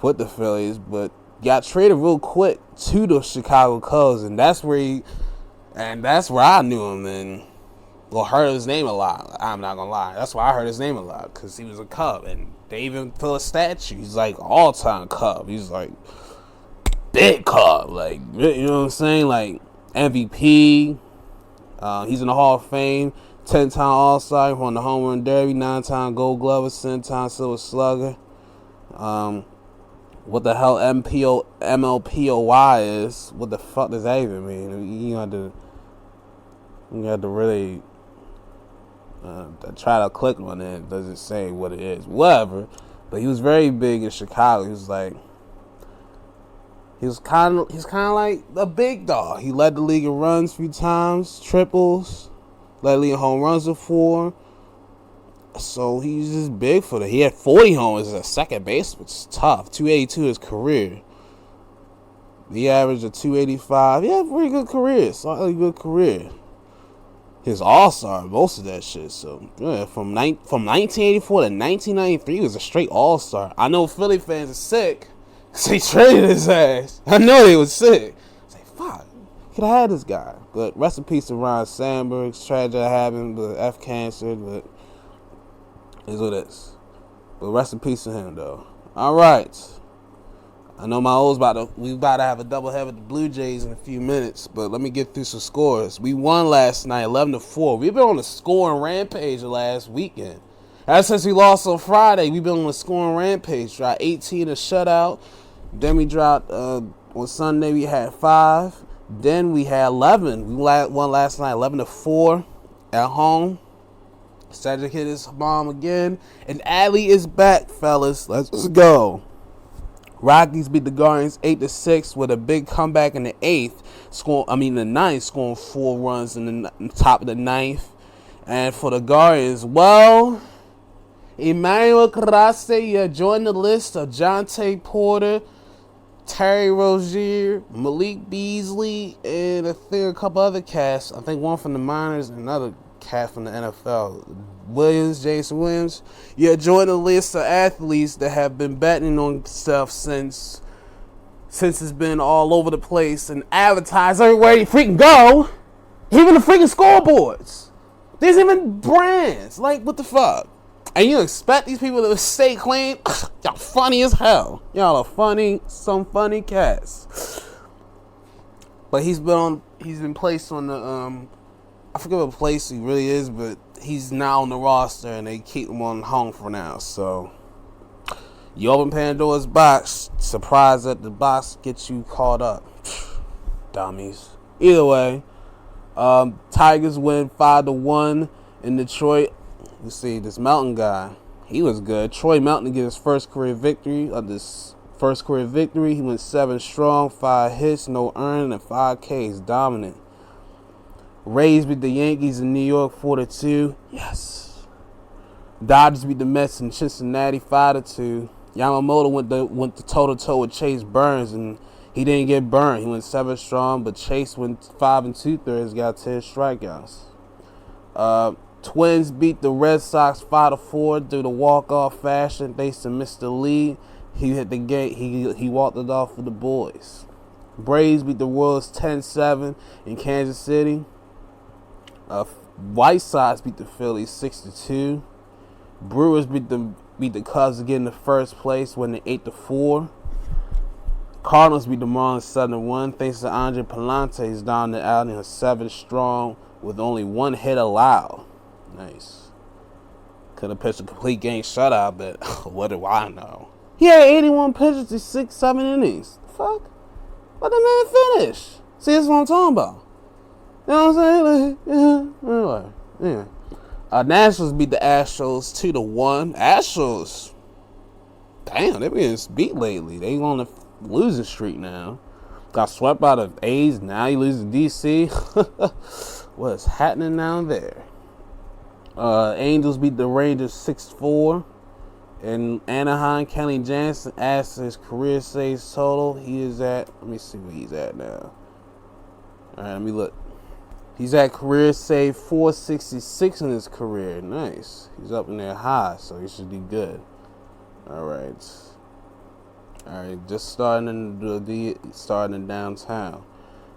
with the Phillies, but got traded real quick to the Chicago Cubs, and that's where I knew him and heard his name a lot. I'm not gonna lie, that's why I heard his name a lot, because he was a Cub, and they even put a statue. He's like all-time Cub. He's like big Cub, like, you know what I'm saying, like MVP. He's in the Hall of Fame. 10-time All-Star, won the Home Run Derby, 9-time Gold Glover, 7-time Silver Slugger. What the hell MLPOY is? What the fuck does that even mean? You have to really try to click on it. It doesn't say what it is. Whatever. But he was very big in Chicago. He was kind of like a big dog. He led the league in runs a few times, triples. Led league home runs before. So he's just big for that. He had 40 homers as a second base, which is tough. 282 his career. He averaged a 285. He had a pretty good career. Slightly good career. His All-Star, most of that shit. So, yeah, from 1984 to 1993, he was a straight All-Star. I know Philly fans are sick because they traded his ass. I know they was sick. It's like, fuck. Could have had this guy. But rest in peace to Ryan Sandberg. Tragedy happened, but cancer, but it's what it is. But rest in peace to him, though. All right. I know my O's we about to have a doubleheader with the Blue Jays in a few minutes, but let me get through some scores. We won last night, 11-4. We've been on a scoring rampage the last weekend. Ever since we lost on Friday, we've been on a scoring rampage. Dropped 18 a shutout. Then we dropped on Sunday. We had 5. Then we had 11. We won last night 11-4 at home. Cedric hit his bomb again. And Adley is back, fellas. Let's go. Rockies beat the Guardians 8-6 with a big comeback in the ninth, scoring 4 runs in the top of the ninth. And for the Guardians, well, Emmanuel Carrasco joined the list of Jonte Porter, Terry Rozier, Malik Beasley, and I think a couple other cats. I think one from the minors and another cat from the NFL. Jason Williams. Yeah, join the list of athletes that have been betting on stuff since it's been all over the place and advertised everywhere you freaking go. Even the freaking scoreboards. There's even brands. Like, what the fuck? And you expect these people to stay clean? Y'all funny as hell. Y'all are some funny cats. But he's been placed on the I forget what place he really is, but he's now on the roster and they keep him on home for now. So you open Pandora's box, surprised that the box gets you caught up. Dummies. Either way, Tigers win 5-1 in Detroit. You see this Melton guy, he was good. Troy Melton to get his first career victory. He went 7 strong, 5 hits, no earned, and 5 Ks. Dominant. Rays beat the Yankees in New York 4-2. Yes. Dodgers beat the Mets in Cincinnati 5-2. Yamamoto went to toe-to-toe with Chase Burns, and he didn't get burned. He went 7 strong, but Chase went 5 2/3, got 10 strikeouts. Twins beat the Red Sox 5-4 through the walk-off fashion thanks to Mr. Lee. He hit the gate. He walked it off for the boys. Braves beat the Royals 10-7 in Kansas City. White Sox beat the Phillies 6-2. Brewers beat the Cubs to get in the first place, winning 8-4. Cardinals beat the Marlins 7-1 thanks to Andre Palante's down the outing of 7 strong with only 1 hit allowed. Nice. Could have pitched a complete game shutout, but what do I know? He had 81 pitches to 6-7 innings. The fuck? Let the man finish. See, that's what I'm talking about. You know what I'm saying? Anyway. Nationals beat the Astros 2-1. Astros, damn, they've been beat lately. They on a losing streak now. Got swept by the A's. Now you lose to DC. What's happening down there? Angels beat the Rangers 6-4. In Anaheim, Kenley Jansen adds to his career saves total. He is at, let me see where he's at now. All right, let me look. He's at career save 466 in his career. Nice. He's up in there high, so he should be good. All right, just starting in downtown.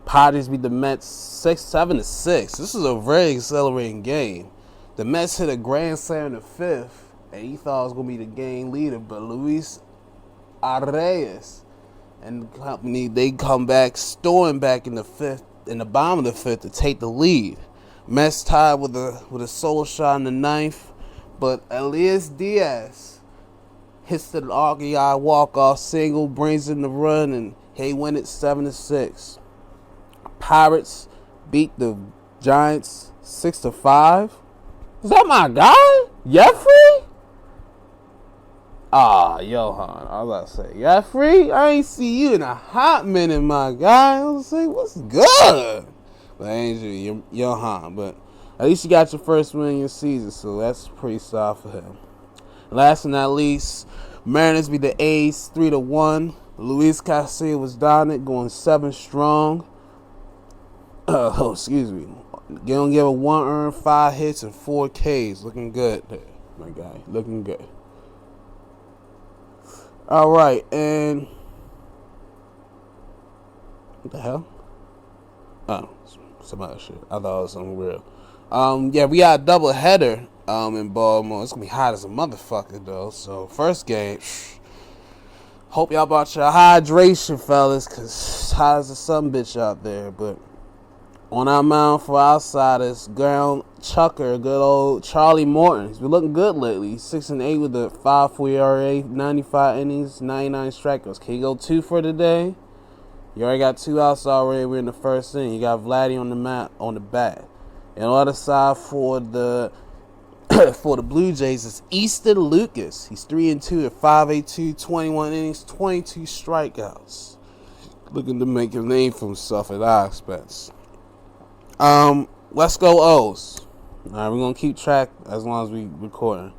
Padres beat the Mets 7-6. This is a very accelerating game. The Mets hit a grand slam in the 5th, and he thought it was going to be the game leader, but Luis Arias and company, they come back, storming back in the 5th, in the bottom of the 5th to take the lead. Mets tied with a solo shot in the 9th, but Elias Diaz hits the RBI walk-off single, brings in the run, and they win it 7-6. Pirates beat the Giants 6-5. Is that my guy? Jeffrey? Johan. I was about to say, Jeffrey? I ain't see you in a hot minute, my guy. I was saying, what's good? But I ain't you, Johan. But at least you got your first win in your season, so that's pretty solid for him. Last but not least, Mariners beat the A's 3-1. Luis Castillo was dominant, going 7 strong. Excuse me. Gonna give a 1 earned, 5 hits, and 4 Ks. Looking good there, my guy. Looking good. All right, and what the hell? Oh, some other shit. I thought it was something real. Yeah, we got a double header in Baltimore. It's gonna be hot as a motherfucker though. So first game, hope y'all brought your hydration, fellas, cause it's hot as a sun bitch out there. But on our mound for outsiders, ground chucker, good old Charlie Morton. He's been looking good lately. He's 6-8 with a 5.4 ERA, 95 innings, 99 strikeouts. Can he go 2 for today? You already got 2 outs already. We're in the first inning. You got Vladdy on the bat. And on the other side for the For the Blue Jays, it's Easton Lucas. He's 3-2 at 5.82, 21 innings, 22 strikeouts. Looking to make a name for himself at our expense. Let's go O's. All right, we're gonna keep track as long as we recording.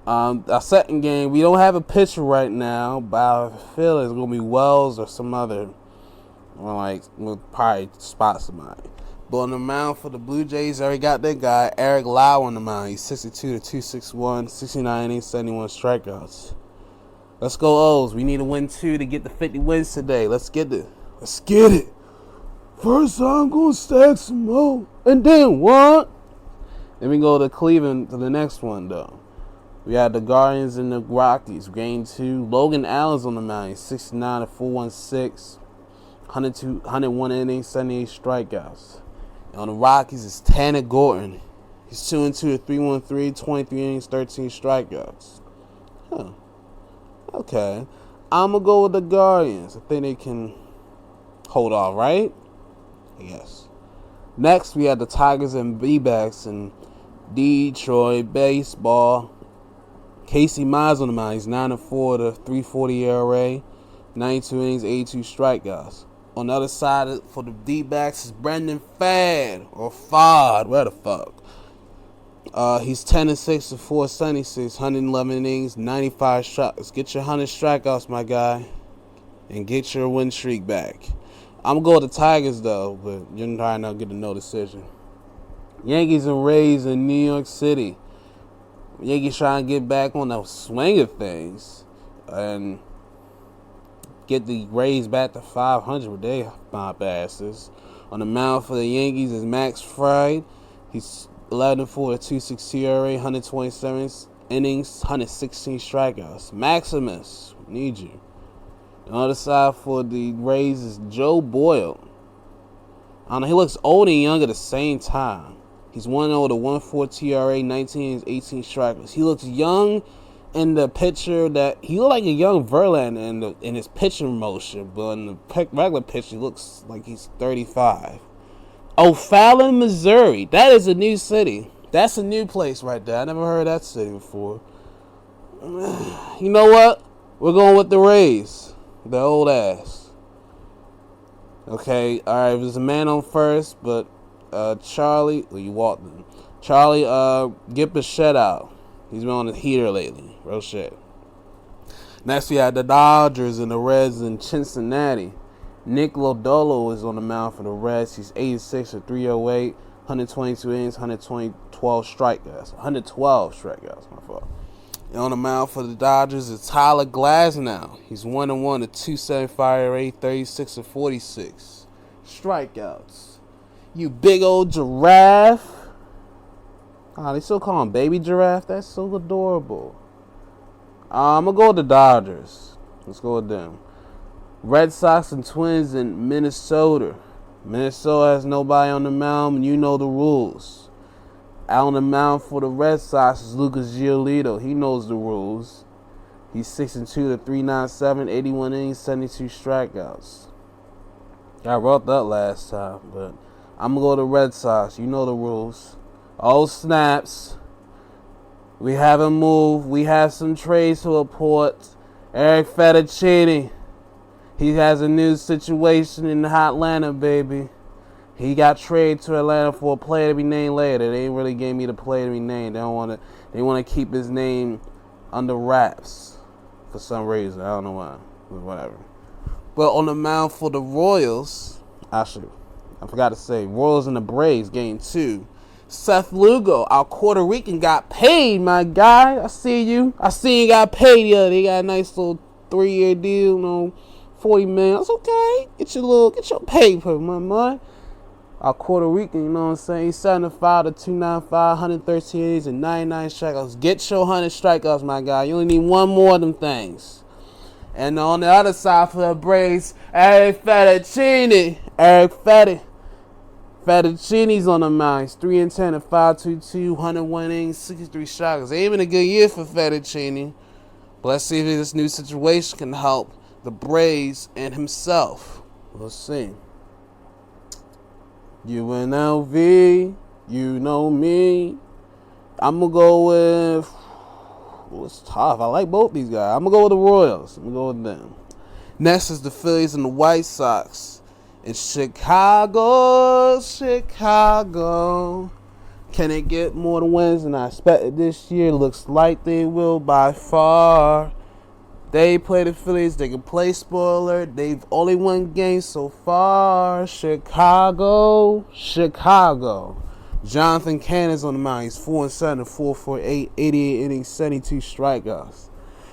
Our second game, we don't have a pitcher right now, but I feel it's gonna be Wells or some other, we'll probably spot somebody. But on the mound for the Blue Jays, I already got that guy, Eric Lau on the mound. He's 62 to 261, 69 innings, 71 strikeouts. Let's go O's. We need to win 2 to get the 50 wins today. Let's get it. Let's get it. First, I'm going to stack some more. And then what? Then we go to Cleveland to the next one, though. We had the Guardians and the Rockies. Game 2. Logan Allen's on the mound. He's 69 to 416, 101 innings, 78 strikeouts. On the Rockies, it's Tanner Gordon. He's 2-2 at 313, 23 innings, 13 strikeouts. Huh. Okay. I'm going to go with the Guardians. I think they can hold off, right? Yes. Next, we have the Tigers and D-backs in Detroit baseball. Casey Mize on the mound. He's 9-4 to 340 ERA, 92 innings, 82 strikeouts. On the other side for the D-backs is Brendan Fad or Fod, where the fuck. He's 10-6 to 476, 111 innings, 95 strikeouts. Get your 100 strikeouts, my guy, and get your win streak back. I'm going to go with the Tigers, though, but you're probably not getting no decision. Yankees and Rays in New York City. Yankees trying to get back on the swing of things and get the Rays back to 500 with their mob asses. On the mound for the Yankees is Max Fried. He's 11-4 at 260 ERA, 127 innings, 116 strikeouts. Maximus, need you. On the other side for the Rays is Joe Boyle. I don't know, he looks old and young at the same time. He's 1-0 to 1.4 TRA, 19 innings, 18 strikeouts. He looks young in the picture that he looked like a young Verlander in his pitching motion, but in the regular pitch, he looks like he's 35. O'Fallon, Missouri. That is a new city. That's a new place right there. I never heard that city before. You know what? We're going with the Rays. The old ass. Okay, all right. There's a man on first, but Charlie, well, you walked him. Charlie, get the shutout. He's been on the heater lately. Real shit. Next, we had the Dodgers and the Reds in Cincinnati. Nick Lodolo is on the mound for the Reds. He's 86 at 308, 122 innings, 112 strikeouts. My fault. And on the mound for the Dodgers is Tyler Glasnow. He's 1-1 at 275 ERA, 36 at 46 strikeouts. You big old giraffe. Oh, they still call him Baby Giraffe? That's so adorable. I'm going to go with the Dodgers. Let's go with them. Red Sox and Twins in Minnesota. Minnesota has nobody on the mound, and you know the rules. Out on the mound for the Red Sox is Lucas Giolito. He knows the rules. He's 6-2 to 397, 81 innings, 72 strikeouts. I wrote that last time, but I'm going to go to the Red Sox. You know the rules. Oh, snaps. We haven't moved. We have some trades to report. Eric Fettuccine. He has a new situation in Atlanta, baby. He got traded to Atlanta for a player to be named later. They ain't really gave me the player to be named. They want to keep his name under wraps for some reason. I don't know why. But whatever. But on the mound for the Royals, actually, I forgot to say, Royals and the Braves, game 2. Seth Lugo, our Puerto Rican, got paid, my guy. I see you. I see you got paid. Yeah, they got a nice little 3-year deal, $40 million. That's okay. Get your paper, my man. Our Puerto Rican, you know what I'm saying? He's 75 to 295, 113 innings and 99 strikeouts. Get your 100 strikeouts, my guy. You only need one more of them things. And on the other side for the Braves, Eric Fettuccine. Fettuccine's on the mound. He's 3-10 at 522, 101 innings, 63 strikeouts. Ain't been a good year for Fettuccine. But let's see if this new situation can help the Braves and himself. We'll see. UNLV, you know me. I'm gonna go with. It's tough. I like both these guys. I'm gonna go with the Royals. I'm gonna go with them. Next is the Phillies and the White Sox. In Chicago, Chicago. Can they get more wins than I expected this year? Looks like they will by far. They play the Phillies. They can play spoiler. They've only won games so far. Chicago, Chicago. Jonathan Cannon's on the mound. He's 4-7, 4.48, 88 innings, 72 strikeouts.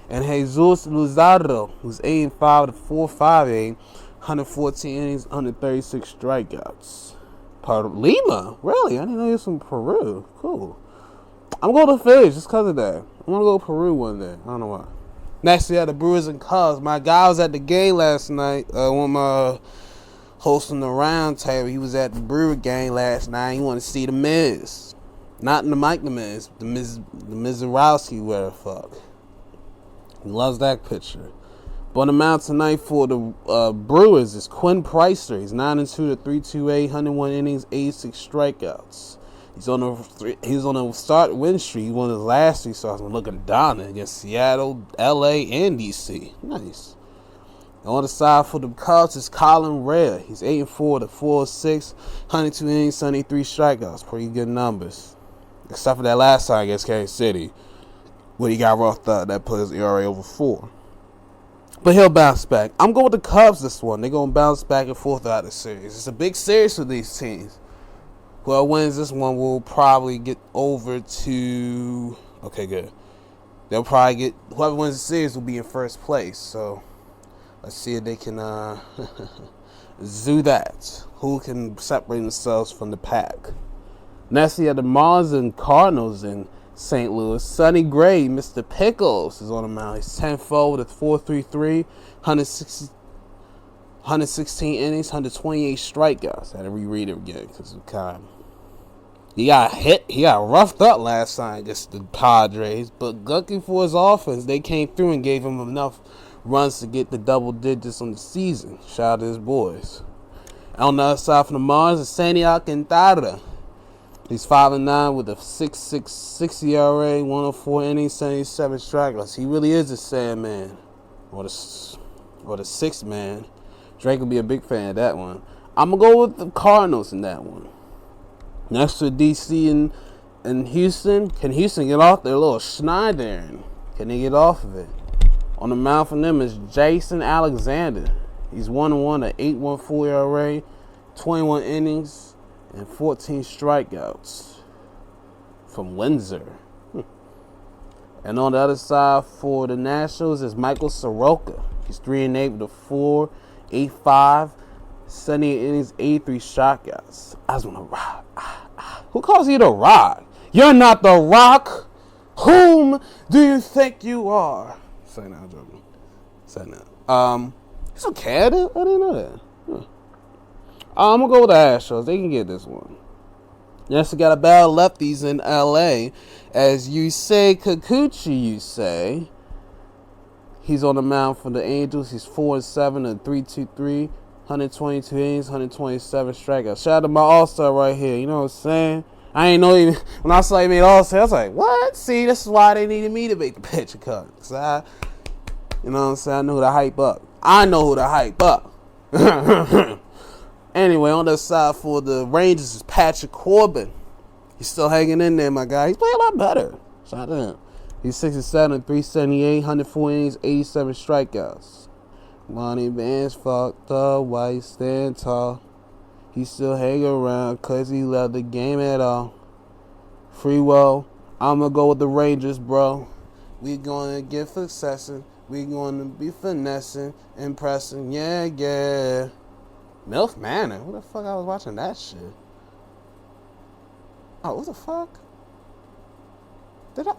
And Jesus Luzardo, who's 8-5, 4.58, 114 innings, 136 strikeouts. Part of Lima? Really? I didn't know he was from Peru. Cool. I'm going to the Phillies just because of that. I'm going to go to Peru one day. I don't know why. Next, we had the Brewers and Cubs. My guy was at the game last night. One of my hosting the round table. He was at the Brewer game last night. He wanted to see the Miz. Not the Mike the Miz. The Mizorowski, where the fuck. He loves that picture. But on the mound tonight for the Brewers is Quinn Pricer. He's 9-2 to 3.28, 101 innings, 86 strikeouts. He's on a start win streak. He won his last 3 starts. I'm looking at Donna against Seattle, LA, and DC. Nice. And on the side for the Cubs is Colin Rea. He's 8-4 to 4.06, 102 innings, 73 strikeouts. Pretty good numbers. Except for that last time against Kansas City, where he got roughed up. That put his ERA over 4. But he'll bounce back. I'm going with the Cubs this one. They're going to bounce back and forth out of the series. It's a big series for these teams. Whoever wins this one will probably get over to... Okay, good. They'll probably get... Whoever wins the series will be in first place. So, let's see if they can do that. Who can separate themselves from the pack. Next, you have the Marlins and Cardinals in St. Louis. Sonny Gray, Mr. Pickles, is on the mound. He's 10-4 with a 4.33, 116 innings, 128 strikeouts. I had to reread it again because of time. He got hit. He got roughed up last time against the Padres, but looking for his offense, they came through and gave him enough runs to get the double digits on the season. Shout out to his boys. On the other side from the Marlins is Sandy Alcantara. He's 5-9 with a 6.66 ERA, 104 innings, 77 strikeouts. He really is a Sandman, or the 6th man. Drake will be a big fan of that one. I'm gonna go with the Cardinals in that one. Next to DC and Houston, can Houston get off their little Schneidern? Can they get off of it? On the mound from them is Jason Alexander. He's 1-1 at 8.14 ERA, 21 innings, and 14 strikeouts from Windsor. And on the other side for the Nationals is Michael Soroka. He's 3-8 with a 4.85, 78 innings, 83 strikeouts. I just want to rock. Who calls you the Rock? You're not the Rock. Whom do you think you are? Say now, joking. Say now. He's from Canada? I didn't know that. I'm going to go with the Astros. They can get this one. Next, we got a battle of lefties in L.A. As Yusei Kikuchi, he's on the mound for the Angels. He's 4-7 and 3.23, 122 innings, 127 strikeouts. Shout out to my All-Star right here. You know what I'm saying? I ain't know even when I saw he made All-Star, I was like, what? See, this is why they needed me to make the picture cut. You know what I'm saying? I know who to hype up. Anyway, on the side for the Rangers is Patrick Corbin. He's still hanging in there, my guy. He's playing a lot better. Shout out to him. He's 6-7, 378, 104 innings, 87 strikeouts. Lonnie Vance fucked up, why he stand tall. He still hang around because he loved the game at all. Free will. I'm going to go with the Rangers, bro. We going to get successing. We going to be finessing, impressing. Yeah. MILF Manor. What the fuck? I was watching that shit. Oh, what the fuck? Did I?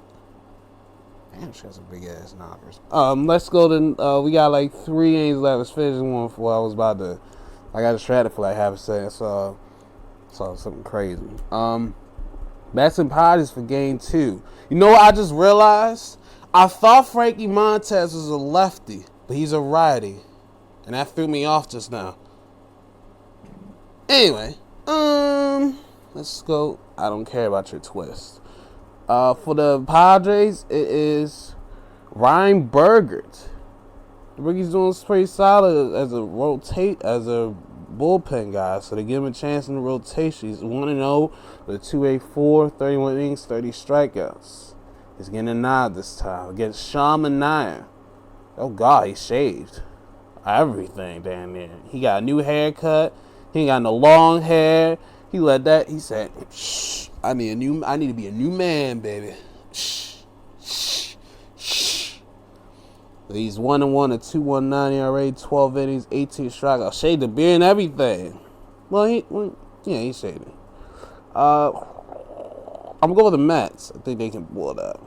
Damn, she has some big ass knockers. Let's go to. We got like 3 innings left. Let's finish one before I was about to. I got distracted for like half a second. Saw something crazy. Bats and Padres for game 2. You know what I just realized? I thought Frankie Montez was a lefty, but he's a righty, and that threw me off just now. Anyway, let's go. I don't care about your twist. For the Padres, it is Ryan Burgert. The rookie's doing pretty solid as a bullpen guy, so they give him a chance in the rotation. He's 1-0 with a 2.84, 31 innings, 30 strikeouts. He's getting a nod this time against Sean Manaea. Oh God, he shaved everything down there. He got a new haircut. He ain't got no long hair. He said, "Shh, I need to be a new man, baby." Shh, shh, shh. He's 1-1 at 2.19 ERA, 12 innings, 18 strikeouts. Shaved the beard and everything. He shaved it. I'm gonna go with the Mets. I think they can pull it up.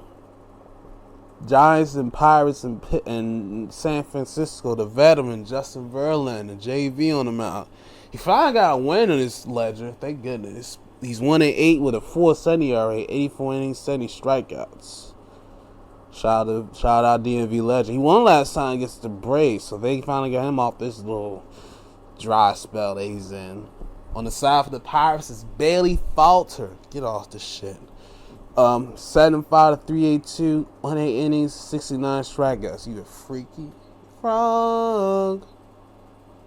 Giants and Pirates and San Francisco, the veteran Justin Verlander, the JV on the mound. He finally got a win in his ledger. Thank goodness. He's 1-8 with a 4.70 ERA, 84 innings, 70 strikeouts. Shout out DMV legend. He won last time against the Braves, so they finally got him off this little dry spell that he's in. On the side for the Pirates is Bailey Falter. Get off this shit. 7.5 to 3.82, 108 innings, 69 strikeouts. You a freaky frog.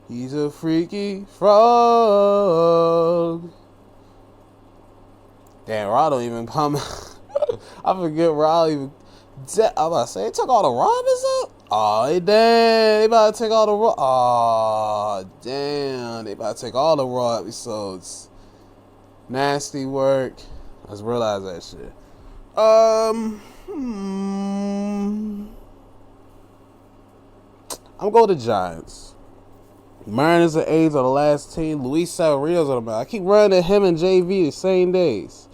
He's a freaky frog. Damn, Rod don't even come. I forget Rod even. I'm about to say, they took all the Robins up? Oh, damn. They about to take all the Raw. Oh, damn. They about to take all the Raw episodes. Nasty work. Let's realize that shit. I'm going to go with the Giants. Mariners and A's are the last team. Luis Severino's on the mound. I keep running at him and JV the same days.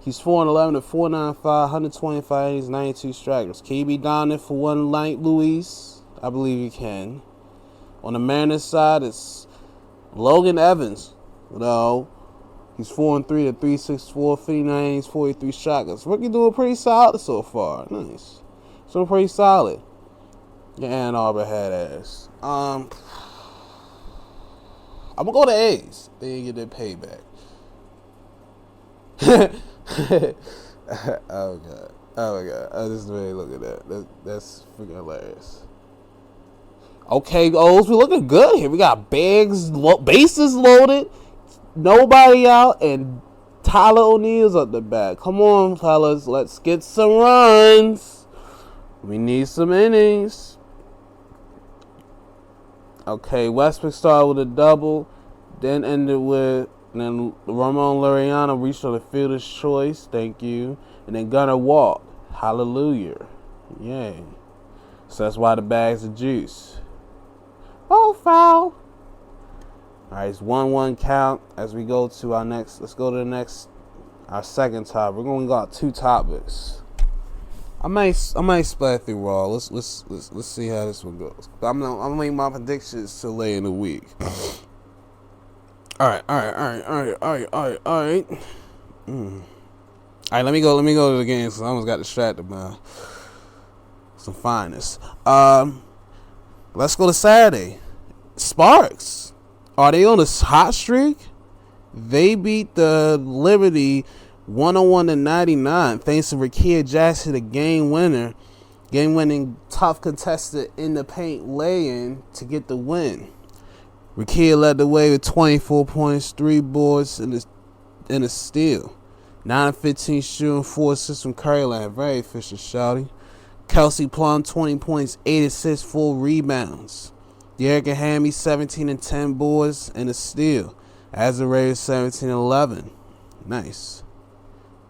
He's 4-11 at 4.95, 125 innings, 92 strikeouts. Can he be dominant for one night, Luis? I believe he can. On the Mariners side, it's Logan Evans. No. He's 4-3 at 3.64, 59 innings, 43 strikeouts. Rookie doing pretty solid so far. Nice. Doing pretty solid. Your Ann Arbor had ass. I'm going to go to A's. They didn't get their payback. Oh my god. I just really look at that. That's freaking hilarious. Okay, O's, we looking good here. We got bases loaded, nobody out, and Tyler O'Neill's at the back. Come on, fellas, let's get some runs. We need some innings. Okay, Westbrook started with a double, then ended with. And then Ramon Laureano reached on the fielder's choice. Thank you. And then Gunnar walked. Hallelujah. Yay. So that's why the bag's of juice. Oh, foul. All right, it's 1-1 count as we go to our next. Let's go to the next, our second topic. We're going to go 2 topics. I might splat through Raw. Let's see how this one goes. I'm gonna make my predictions till late in the week. All right. All right, let me go to the game, because I almost got distracted by some fineness. Let's go to Saturday. Sparks. Are they on a hot streak? They beat the Liberty 101 to 99 thanks to Rakia Jackson, the game-winning tough contested in the paint lay-in to get the win. Rakia led the way with 24 points, 3 boards, and a steal. 9-15 shooting, 4 assists from Curryland. Very efficient, shouty. Kelsey Plum, 20 points, 8 assists, 4 rebounds. Derek Hammy, 17-10 boards, and a steal. Azarea, 17-11. Nice.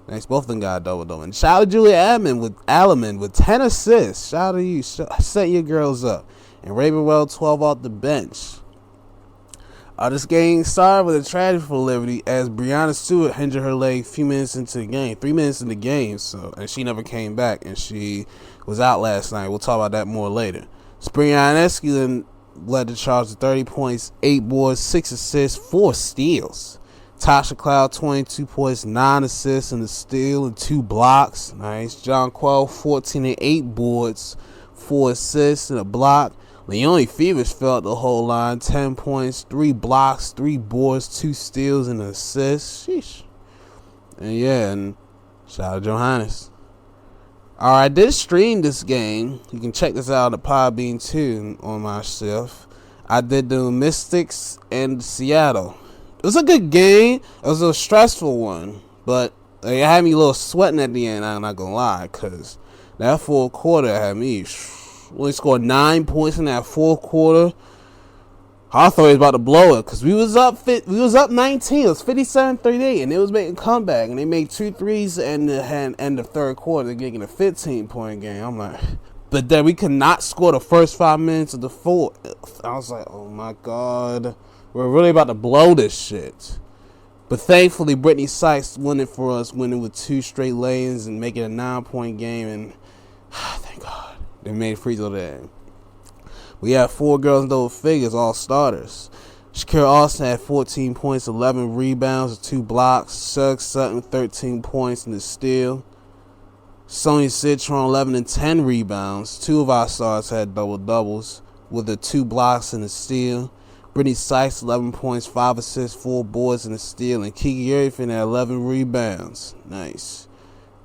Both of them got a double-double. And shout out to Julia Alleman with 10 assists. Shout out to you. Set your girls up. And Ravenwell, 12 off the bench. This game started with a tragedy for Liberty as Brianna Stewart injured her leg a few minutes into the game, 3 minutes in the game, and she never came back, and she was out last night. We'll talk about that more later. Springer Ionescu then led the charge with 30 points, 8 boards, 6 assists, 4 steals. Tasha Cloud, 22 points, 9 assists, and a steal, and 2 blocks. Nice. John Quell, 14 and 8 boards, 4 assists, and a block. Leone Fevers felt the whole line, 10 points, 3 blocks, 3 boards, 2 steals, and an assist. Sheesh. And shout out to Johannes. Alright, I did stream this game. You can check this out on the Podbean too on my stuff. I did the Mystics and Seattle. It was a good game. It was a stressful one, but it had me a little sweating at the end. I'm not gonna lie, cause that fourth quarter had me. Only scored 9 points in that fourth quarter. I thought he was about to blow it because we was up 19. It was 57-38, and they was making a comeback, and they made 2 threes in the end of third quarter. They're getting a 15-point game. I'm like, but then we could not score the first 5 minutes of the fourth. I was like, oh my god, we're really about to blow this shit. But thankfully, Brittany Sykes won it for us, winning with 2 straight lay-ins and making a 9-point game. And thank God they made free throw there. We had 4 girls in double figures, all starters. Shakira Austin had 14 points, 11 rebounds, 2 blocks. Suggs Sutton, 13 points and a steal. Sonia Citron, 11 and 10 rebounds. 2 of our stars had double-doubles with the 2 blocks and a steal. Brittany Sykes, 11 points, 5 assists, 4 boards and a steal. And Kiki Yerfin had 11 rebounds. Nice.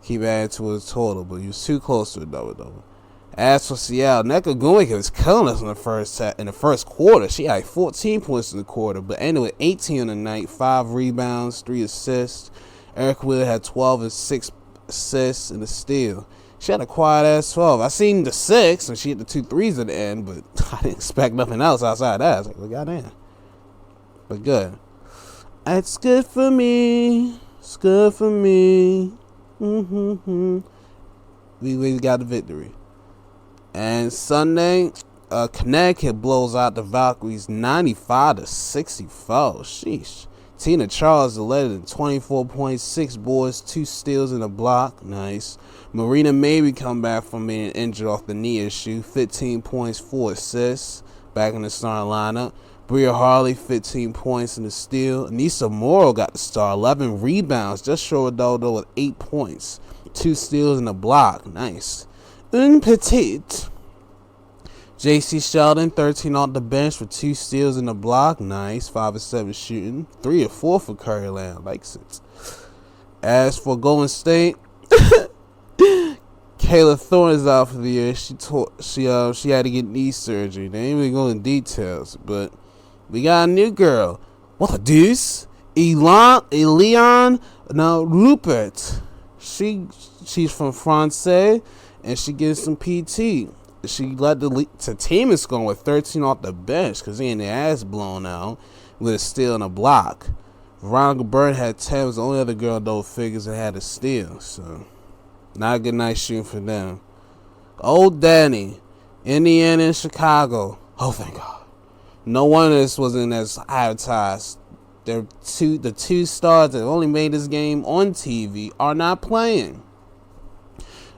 Keep adding to his total, but he was too close to a double-double. As for Seattle, Nneka Ogwumike was killing us in the first quarter. She had 14 points in the quarter, but ended with 18 on the night, 5 rebounds, 3 assists. Erica Wheeler had 12 and 6 assists and a steal. She had a quiet ass 12. I seen the 6, and she hit the 2 threes at the end, but I didn't expect nothing else outside that. I was like, well, goddamn. But good. It's good for me. It's good for me. We got the victory. And Sunday, Connecticut blows out the Valkyries 95-64. Sheesh. Tina Charles led in 24.6 boards, 2 steals and a block. Nice. Marina Maybe come back from being injured off the knee issue. 15 points, 4 assists. Back in the starting lineup. Bria Harley, 15 points and a steal. Anissa Morrow got the star. 11 rebounds. Just short of Dodo with 8 points. 2 steals and a block. Nice. Un petit. JC Sheldon, 13 off the bench for 2 steals and a block. Nice. 5 of 7 shooting. 3 of 4 for Curryland. Likes it. As for Golden State, Kayla Thorne is out for the year. She had to get knee surgery. They ain't really going into details, but we got a new girl. What the deuce? Eliane Rupert. She's from France. And she gets some PT. She led the team is going with 13 off the bench because he had their ass blown out with a steal and a block. Veronica Byrne had 10, was the only other girl in those figures that had a steal. So, not a good night shooting for them. Old Danny, Indiana and Chicago. Oh, thank God. No wonder this wasn't as advertised. The 2 stars that only made this game on TV are not playing.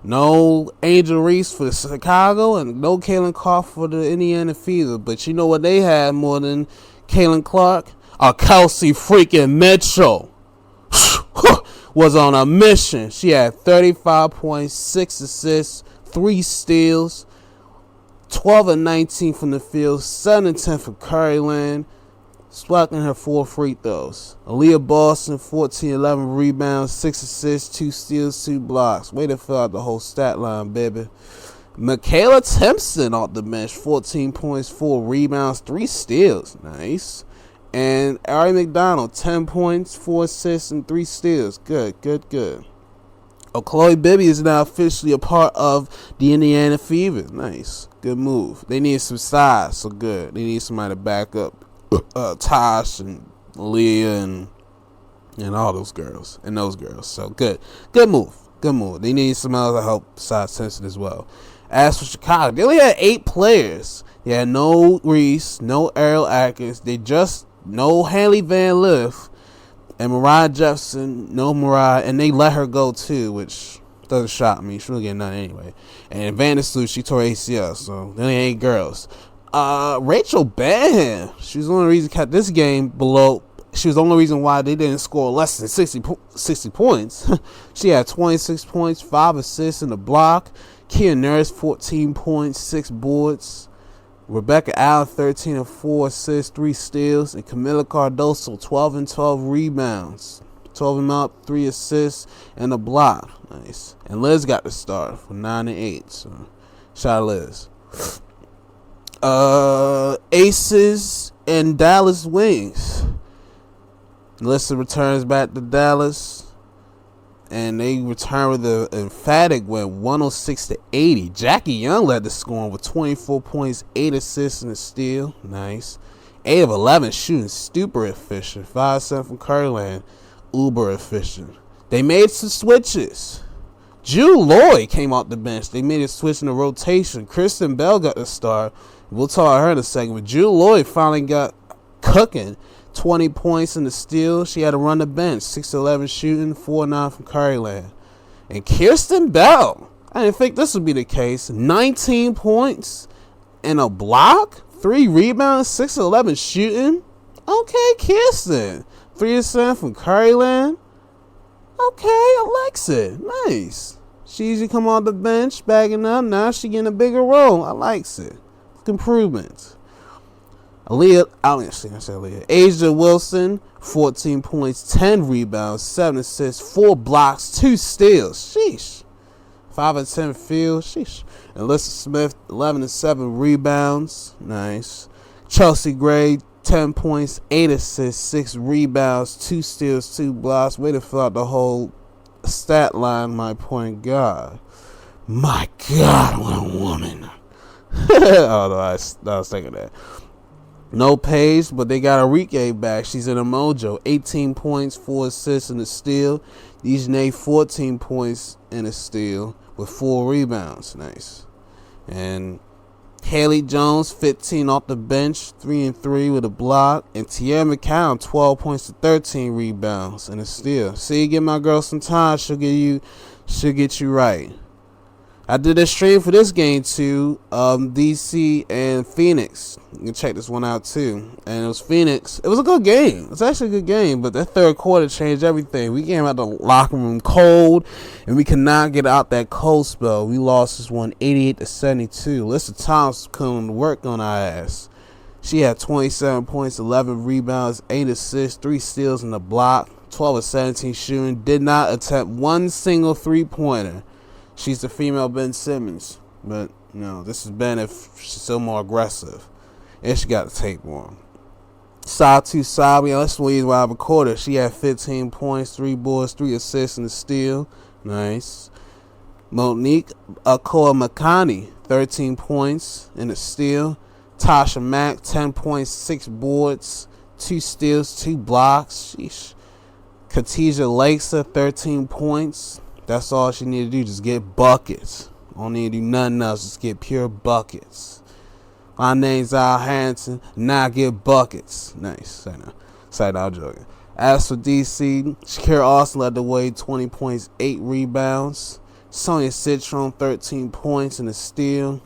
No Angel Reese for Chicago and no Kaylin Clark for the Indiana Fever. But you know what they had more than Kaylin Clark? Kelsey freaking Mitchell was on a mission. She had 35.6 assists, 3 steals, 12 and 19 from the field, 7 and 10 for Curryland. Splacking her 4 free throws. Aaliyah Boston, 14-11 rebounds, 6 assists, 2 steals, 2 blocks. Way to fill out the whole stat line, baby. Michaela Timpson off the bench, 14 points, 4 rebounds, 3 steals. Nice. And Ari McDonald, 10 points, 4 assists, and 3 steals. Good. Oh, Chloe Bibby is now officially a part of the Indiana Fever. Nice. Good move. They need some size, so good. They need somebody to back up Tosh and Leah and all those girls. So good move. They need some else to help besides Simpson as well. As for Chicago, they only had 8 players. They had no Reese, no Errol Atkins. They just no Haley Van Lith and Mariah Jefferson, no Mariah, and they let her go too, which doesn't shock me. She really get none anyway. And Vandersloot, she tore ACL, so they only 8 girls. Rachel Banham, she was the only reason kept this game below. She was the only reason why they didn't score less than 60 points. She had 26 points, 5 assists and a block. Kia Nurse, 14 points, 6 boards. Rebecca Allen, 13 and 4 assists, 3 steals. And Camila Cardoso, 12 and 12 rebounds. 12 him up, 3 assists, and a block. Nice. And Liz got the start for 9 and 8. So, shout out Liz. Aces and Dallas Wings. Alyssa returns back to Dallas, and they return with an emphatic win, 106-80. Jackie Young led the scoring with 24 points, 8 assists, and a steal. Nice. 8 of 11 shooting, super efficient. 5-7 from Curland, uber efficient. They made some switches. Drew Lloyd came off the bench. They made a switch in the rotation. Kristen Bell got the start. We'll talk about her in a second. But Drew Lloyd finally got cooking. 20 points in the steal. She had to run the bench. 6-11 shooting, 4-9 from Curryland. And Kirsten Bell, I didn't think this would be the case. 19 points and a block. 3 rebounds, 6-11 shooting. Okay, Kirsten. 3-7 from Curryland. Okay, I likes it. Nice. She usually come on the bench, bagging up. Now she getting a bigger role. I likes it. Improvements. Asia Wilson, 14 points, 10 rebounds, 7 assists, 4 blocks, 2 steals. Sheesh. 5 of 10 field. Sheesh. And Alyssa Smith, 11-7 rebounds. Nice. Chelsea Gray, 10 points, 8 assists, 6 rebounds, 2 steals, 2 blocks. Way to fill out the whole stat line, my point guard. My God, what a woman. Oh, no, I was thinking that. No Paige, but they got Enrique back. She's in a mojo. 18 points, 4 assists, and a steal. Dejanay, 14 points and a steal with 4 rebounds. Nice. And Haley Jones, 15 off the bench, 3-3 with a block. And Tierra McCown, 12 points to 13 rebounds and a steal. See, give my girl some time. She'll get you right. I did a stream for this game too, DC and Phoenix. You can check this one out too. And it was Phoenix. It was a good game. It was actually a good game, but that third quarter changed everything. We came out the locker room cold, and we could not get out that cold spell. We lost this one 88-72. Alyssa Thompson couldn't work on our ass. She had 27 points, 11 rebounds, 8 assists, 3 steals, and a block. 12 of 17 shooting. Did not attempt one single three-pointer. She's the female Ben Simmons, but this is Ben if she's still more aggressive. And she got the tape on. Side to side, that's the reason why I recorded. She had 15 points, 3 boards, 3 assists, and a steal. Nice. Monique Akoa Makani, 13 points and a steal. Tasha Mack, 10 points, 6 boards, 2 steals, 2 blocks. Sheesh. Khadijah Lakesa, 13 points. That's all she need to do, just get buckets. Don't need to do nothing else, just get pure buckets. My name's Al Harrington, now get buckets. Nice, say no, I'm joking. As for DC, Shakira Austin led the way, 20 points, 8 rebounds. Sonia Citron, 13 points and a steal.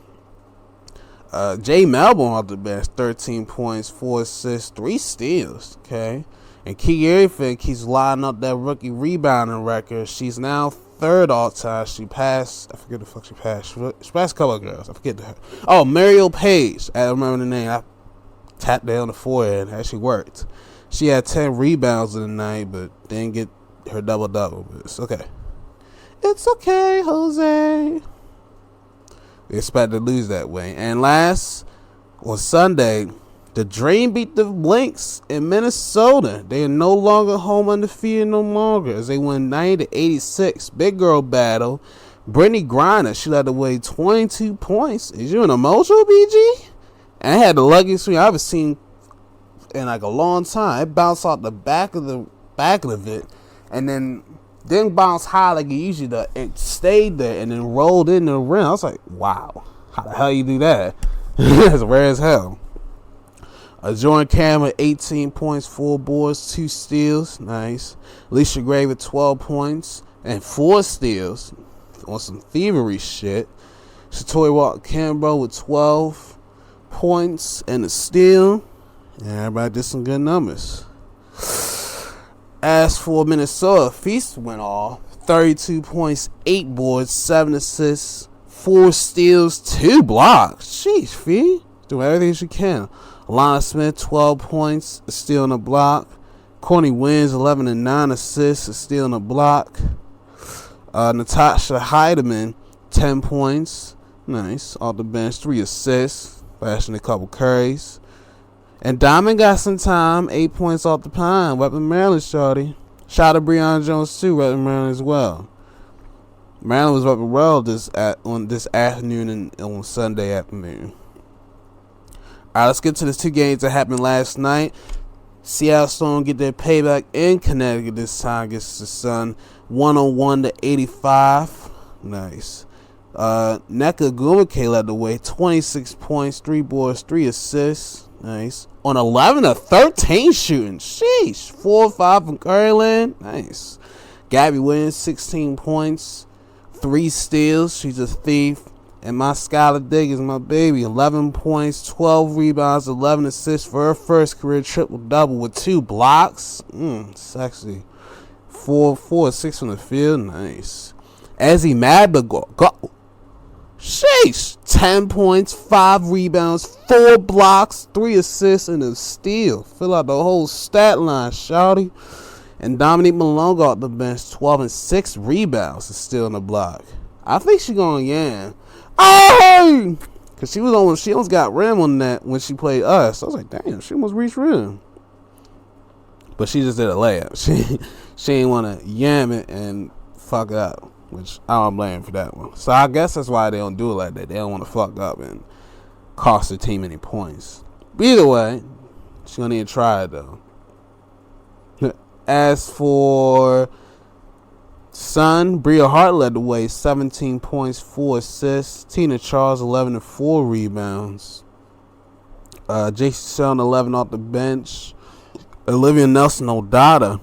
Jay Melbourne off the bench, 13 points, 4 assists, 3 steals, okay? And Key Erickson keeps lining up that rookie rebounding record. She's now 3rd all time. She passed, I forget the fuck she passed. She passed a couple of girls. I forget her. Oh, Mariel Page. I don't remember the name. I tapped down the forehead. It actually worked. She had 10 rebounds in the night, but didn't get her double-double. But it's okay. It's okay, Jose. We expect to lose that way. And last, on Sunday, the Dream beat the Lynx in Minnesota. They are no longer home undefeated no longer as they win 90-86. Big girl battle. Brittany Griner, she led the way, 22 points. Is you in a mojo, BG? And I had the luckiest swing I've ever seen in like a long time. It bounced off the back of it, and then didn't bounce high like it usually does. It stayed there and then rolled into the rim. I was like, wow, how the hell you do that? It's rare as hell. Jordan Cameron, 18 points, 4 boards, 2 steals. Nice. Alicia Gray with 12 points and 4 steals on some thievery shit. Satori Walker-Kimbrough with 12 points and a steal. And everybody did some good numbers. As for Minnesota, Feast went off. 32 points, 8 boards, 7 assists, 4 steals, 2 blocks. Sheesh, Fee. Do everything she can. Alana Smith, 12 points, a steal and a block. Courtney wins 11 and 9 assists, a steal and a block. Natasha Heidemann 10 points, nice, off the bench, 3 assists, flashing a couple curries. And Diamond got some time, 8 points off the pine, repping Maryland, shorty. Shout out to Breon Jones too, repping Maryland as well. Maryland was repping well on this afternoon and on Sunday afternoon. Alright, let's get to the 2 games that happened last night. Seattle Storm get their payback in Connecticut this time against the Sun, 101-85. Nice. Nneka Ogwumike led the way, 26 points, 3 boards, 3 assists. Nice. On 11 of 13 shooting. Sheesh. 4 or 5 from Curryland. Nice. Gabby Williams, 16 points, 3 steals. She's a thief. And my Skylar Diggins, my baby, 11 points, 12 rebounds, 11 assists for her first career triple-double with 2 blocks. Sexy. 4 or 6 from the field. Nice. Ezzy Madrigal. Go. Sheesh. 10 points, 5 rebounds, 4 blocks, 3 assists, and a steal. Fill out the whole stat line, shawty. And Dominique Malone got the bench, 12 and 6 rebounds, and steal in a block. I think she going Yan. Oh! Because she almost got rim on that when she played us. I was like, damn, she almost reached rim. But she just did a layup. She ain't want to yam it and fuck up, which I don't blame her for that one. So I guess that's why they don't do it like that. They don't want to fuck up and cost the team any points. But either way, she's going to need to try it, though. As for Sun, Bria Hart led the way, 17 points, 4 assists. Tina Charles, 11 and 4 rebounds. Jason Sheldon, 11 off the bench. Olivia Nelson-Odata,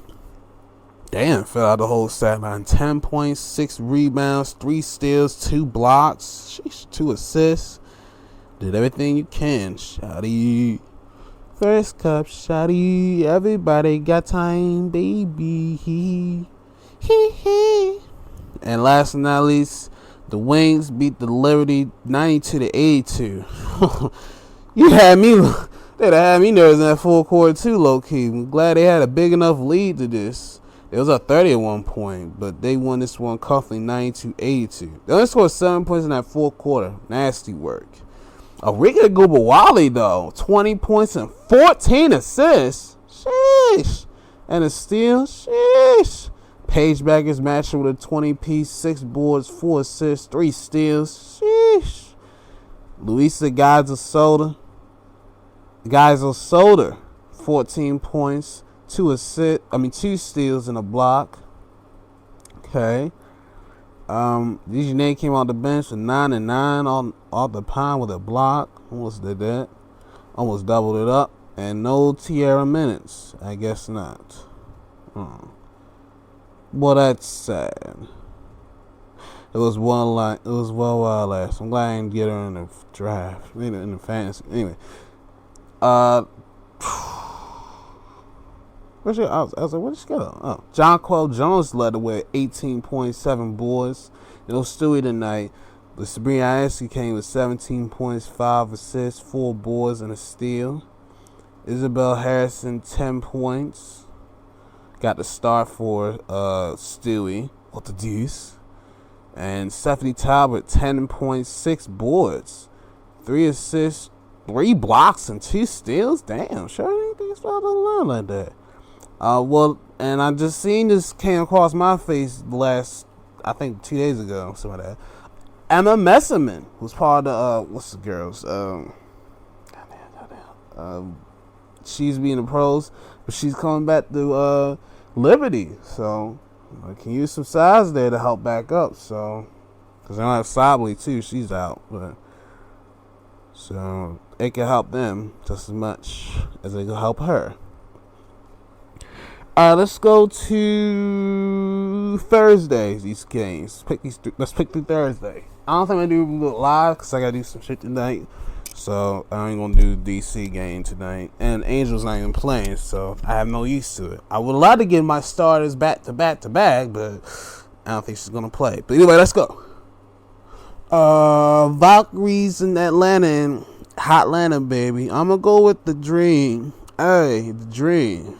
damn, fell out the whole stat line. 10 points, 6 rebounds, 3 steals, 2 blocks. Sheesh, 2 assists. Did everything you can, shawty. First cup, shawty. Everybody got time, baby. And last but not least, the Wings beat the Liberty 92-82. They'd have had me nervous in that full quarter too, low key. I'm glad they had a big enough lead to this. It was up 30 at one point, but they won this one comfortably 92-82. They only scored 7 points in that fourth quarter. Nasty work. Arika Gubawali though, 20 points and 14 assists. Sheesh. And a steal. Sheesh. Paige Baggers matched with a 20-piece, 6 boards, 4 assists, 3 steals. Sheesh. Louisa Geyser-Soda, 14 points, 2 steals and a block. Okay. DJ came on the bench with 9 and 9 off the pine with a block. Almost did that. Almost doubled it up. And no Tierra minutes. I guess not. Well, that's sad. It was well last. I'm glad I didn't get her in the draft. In the fantasy. Anyway. I was like, where'd she go? Oh. John Quell Jones led the way at 18.7 boards. No Stewie tonight. But Sabrina Ionescu came with 17 points, 5 assists, 4 boards, and a steal. Isabel Harrison, 10 points. Got the start for Stewie. What the deuce? And Stephanie Talbot, 10.6 boards. 3 assists, 3 blocks, and 2 steals. Damn, sure I didn't think it's about to line like that. And I just seen this came across my face last, I think 2 days ago, something like that. Emma Messerman was part of the, what's the girls? She's being the pros, but she's coming back to Liberty. So I can use some size there to help back up. So, because they don't have Sibley too, she's out. But so it can help them just as much as it can help her. All right, let's go to Thursdays. These games. Let's pick through Thursday. I don't think I'm gonna do it live because I gotta do some shit tonight. So I ain't gonna do DC game tonight. And Angels not even playing, so I have no use to it. I would love to get my starters back to back, but I don't think she's gonna play. But anyway, let's go. Valkyries in Atlanta and Hotlanta, baby. I'm gonna go with the Dream. Hey, the Dream.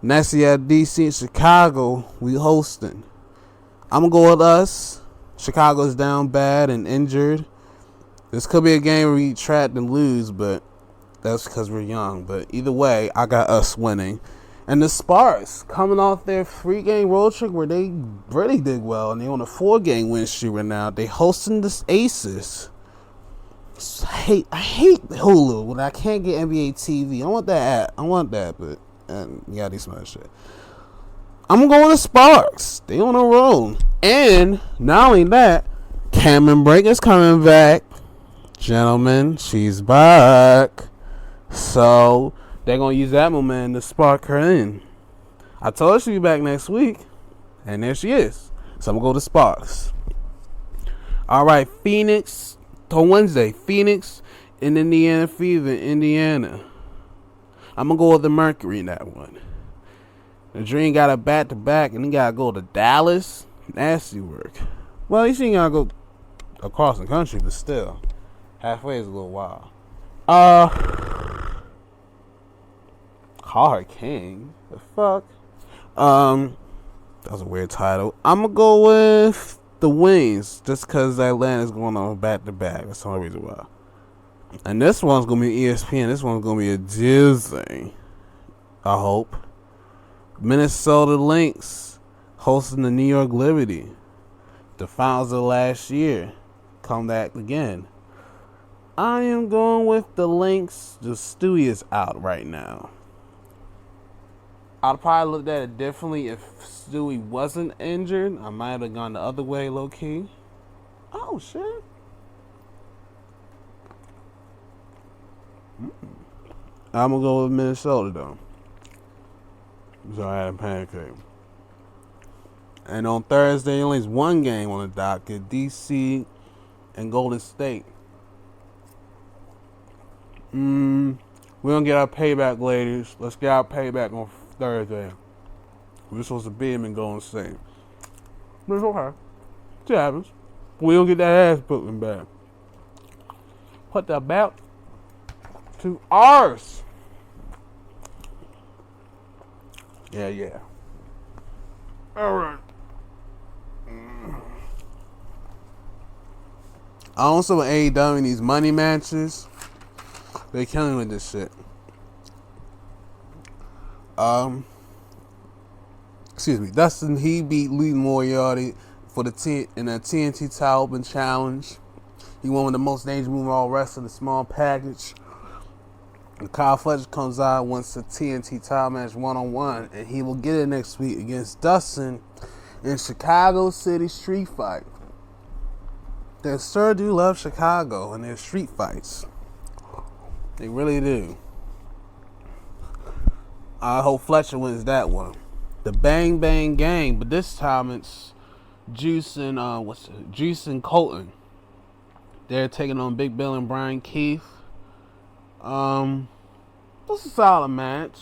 Next year at DC in Chicago, we hosting. I'm gonna go with us. Chicago's down bad and injured. This could be a game where we trapped and lose, but that's because we're young. But either way, I got us winning. And the Sparks coming off their 3-game road trip where they really did well, and they on a 4-game win streak right now. They hosting the Aces. I hate Hulu when I can't get NBA TV. I want that app. I want that, but you gotta do some other shit. I'm going to Sparks. They on a roll. And not only that, Cameron Brake is coming back. Gentlemen, she's back. So they're going to use that momentum to spark her in. I told her she'd be back next week. And there she is. So I'm going to go to Sparks. All right, Phoenix. On Wednesday, Phoenix and Indiana Fever, Indiana. I'm going to go with the Mercury in that one. The Dream got a back-to-back, and he got to go to Dallas. Nasty work. Well, at least he ain't got to go across the country, but still. Halfway is a little wild. Hard King. The fuck? That was a weird title. I'm going to go with the Wings, just because Atlanta's going on back-to-back. That's the only reason why. And this one's going to be ESPN. This one's going to be a Disney. I hope. Minnesota Lynx hosting the New York Liberty. The finals of last year. Come back again. I am going with the Lynx. Just Stewie is out right now. I'd probably looked at it differently if Stewie wasn't injured. I might have gone the other way, low-key. Oh, shit. I'm going to go with Minnesota, though. So I had a pancake. And on Thursday, only is one game on the docket. DC and Golden State. We're going to get our payback, ladies. Let's get our payback on Thursday. We're supposed to beat him and Golden State. But it's okay. It happens. We don't get that ass booking back. Put the belt to ours. Yeah. Alright. I also with AEW in these money matches. They're killing with this shit. Excuse me. Dustin, he beat Lee Moriarty for the TNT Title Open Challenge. He won with the most dangerous move all wrestling, the small package. And Kyle Fletcher comes out, wants a TNT title match 1-on-1, and he will get it next week against Dustin in Chicago City Street Fight. They sure do love Chicago and their street fights. They really do. I hope Fletcher wins that one. The Bang Bang Gang, but this time it's Juice and Colton. They're taking on Big Bill and Brian Keith. It's a solid match.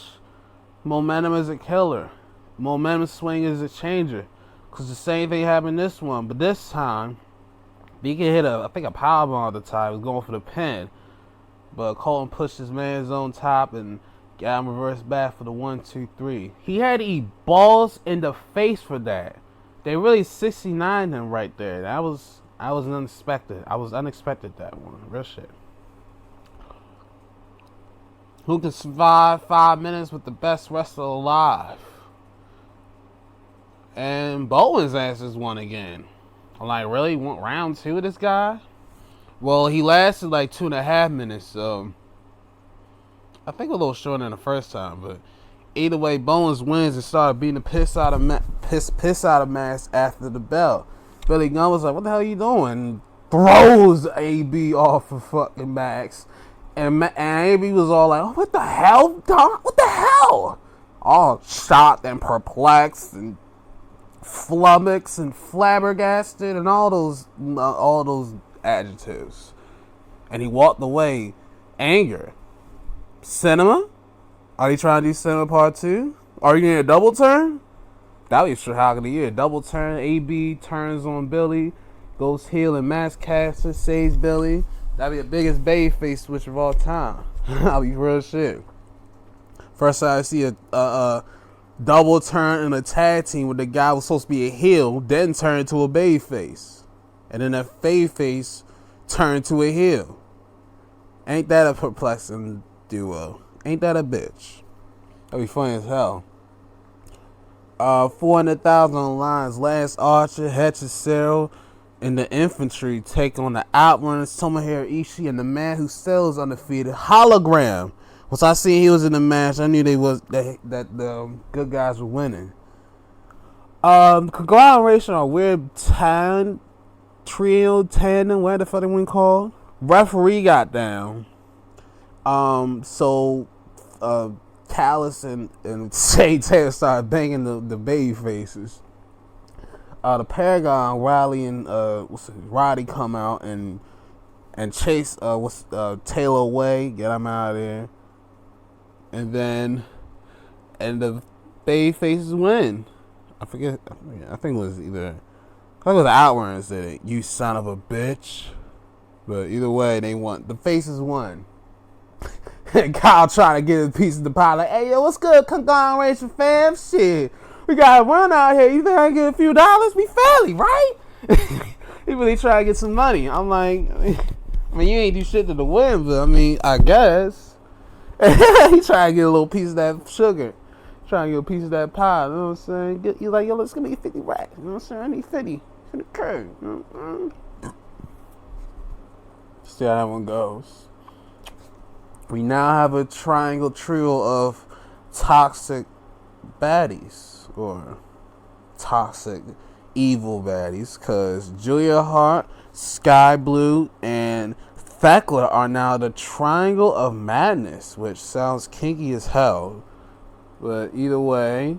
Momentum is a killer. Momentum swing is a changer. Because the same thing happened this one. But this time, he can hit a powerbomb at the time. He was going for the pin. But Colton pushed his man's on top and got him reversed back for the 1-2-3. He had to eat balls in the face for that. They really 69 him right there. I was unexpected. I was unexpected that one. Real shit. Who can survive 5 minutes with the best wrestler alive? And Bowen's ass just won again. I'm like, really? Want round 2 of this guy? Well, he lasted like 2.5 minutes, so I think a little shorter than the first time. But either way, Bowens wins and started beating the piss out of Max after the bell. Billy Gunn was like, "What the hell are you doing?" Throws AB off of fucking Max. And AB was all like, "Oh, what the hell, Doc? What the hell?" All shocked and perplexed and flummoxed and flabbergasted and all those adjectives. And he walked away, anger. Cinema? Are they trying to do Cinema Part 2? Are you getting a double turn? That would be shock of the year. Double turn, AB turns on Billy, goes heel and Max Caster saves Billy. That'd be the biggest babyface switch of all time. That'd be real shit. First time I see a double turn in a tag team where the guy was supposed to be a heel, then turned to a babyface. And then that babyface turned to a heel. Ain't that a perplexing duo? Ain't that a bitch? That'd be funny as hell. 400,000 on lines. Lance Archer, Hechicero, and the infantry take on the Outrunners, Tomohiro Ishii, and the man who still is undefeated, Hologram. Once I seen he was in the match, I knew that the good guys were winning. Conglomeration or weird trio tandem, what the fuck they went called? Referee got down. So Callis and Shea Taylor started banging the baby faces. The Paragon, Riley and Roddy come out and chase Taylor away, get him out of there, and the baby faces win. I forget. I think it was the Outrunners that did it. You son of a bitch. But either way, they won. The faces won. And Kyle trying to get a piece of the pie. Like, hey, yo, what's good, Conglomeration fam? Shit. We got a run out here. You think I can get a few dollars? We fairly, right? He really trying to get some money. I'm like, I mean, you ain't do shit to win, but I mean, I guess. He trying to get a little piece of that sugar. Trying to get a piece of that pie. You know what I'm saying? You're like, yo, let's give me 50 racks. You know what I'm saying? I need 50 for the curve. You know? See how that one goes. We now have a triangle trio of toxic baddies, or toxic evil baddies, because Julia Hart, Sky Blue, and Thekla are now the Triangle of Madness, which sounds kinky as hell. But either way,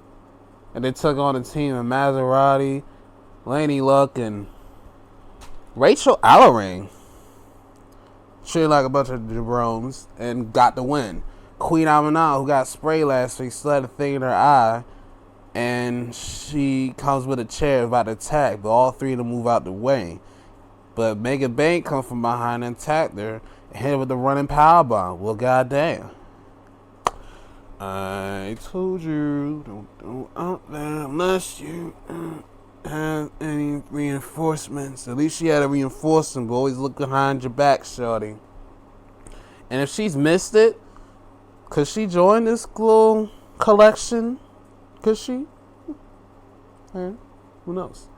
and they took on a team of Maserati, Lanie Luck, and Rachel Allering. Shit like a bunch of jabrones, and got the win. Queen Aminata, who got sprayed last week, still had a thing in her eye, and she comes with a chair about to attack, but all three of them move out the way. But Mega Bank come from behind and attacked her and hit her with the running powerbomb. Well, goddamn. I told you, don't go out there unless you have any reinforcements. At least she had a reinforcement, but always look behind your back, shorty. And if she's missed it, could she join this little collection? Could she? Who knows?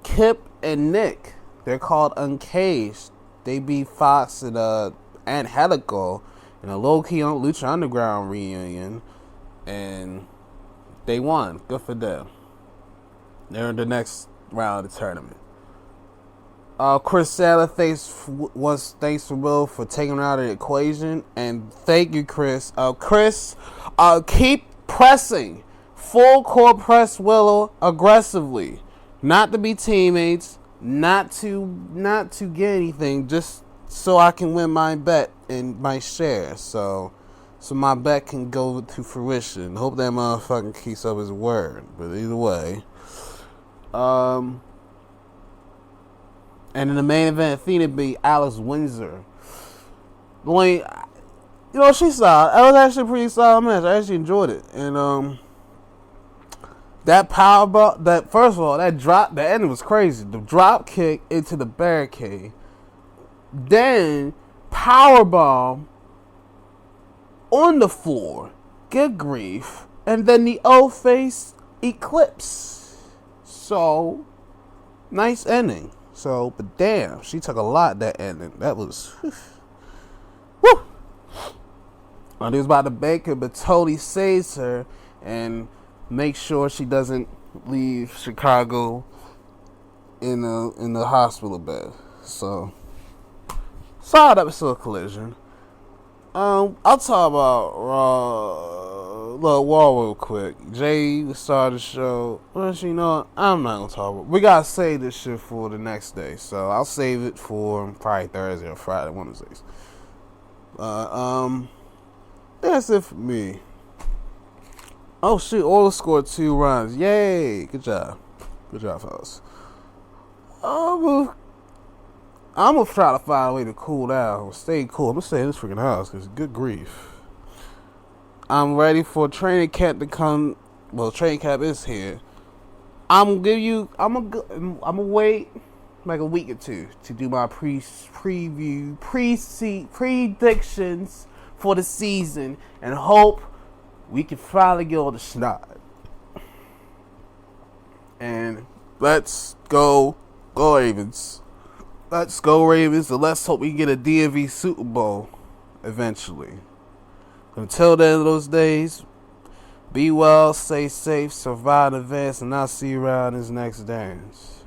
Kip and Nick, they're called Uncaged. They beat Fox and Helico in a low-key Lucha Underground reunion, and they won. Good for them. They're in the next round of the tournament. Chris Saylor thanks for Will for taking her out of the equation, and thank you, Chris. Chris, keep pressing. Full court press Willow aggressively. Not to be teammates, not to get anything, just so I can win my bet and my share. So my bet can go to fruition. Hope that motherfucker keeps up his word. But either way. And in the main event, Athena beat Alice Windsor. She saw it. It was actually a pretty solid match. I actually enjoyed it. And that powerbomb, that drop, the ending was crazy. The drop kick into the barricade, then powerbomb on the floor, good grief, and then the O-face eclipse. So, nice ending. So, but damn, she took a lot that ending. That was, woo. He was about to bake her, but Tony saves her and makes sure she doesn't leave Chicago in the hospital bed. So, solid episode of Collision. I'll talk about Raw real quick. Jay started the show. Well, you know, I'm not gonna talk about it. We gotta save this shit for the next day, so I'll save it for probably Thursday or Friday, one of those days. That's it for me. Oh shit, Oil scored 2 runs. Yay! Good job, fellas. I'm gonna try to find a way to cool down, stay cool. I'm gonna stay in this freaking house because good grief. I'm ready for training camp to come. Well, training camp is here. I'm gonna wait like a week or two to do my predictions for the season and hope we can finally get all the snot. And let's go Ravens. Let's go Ravens, and let's hope we can get a DMV Super Bowl eventually. Until the end of those days, be well, stay safe, survive, advance, and I'll see you around this next dance.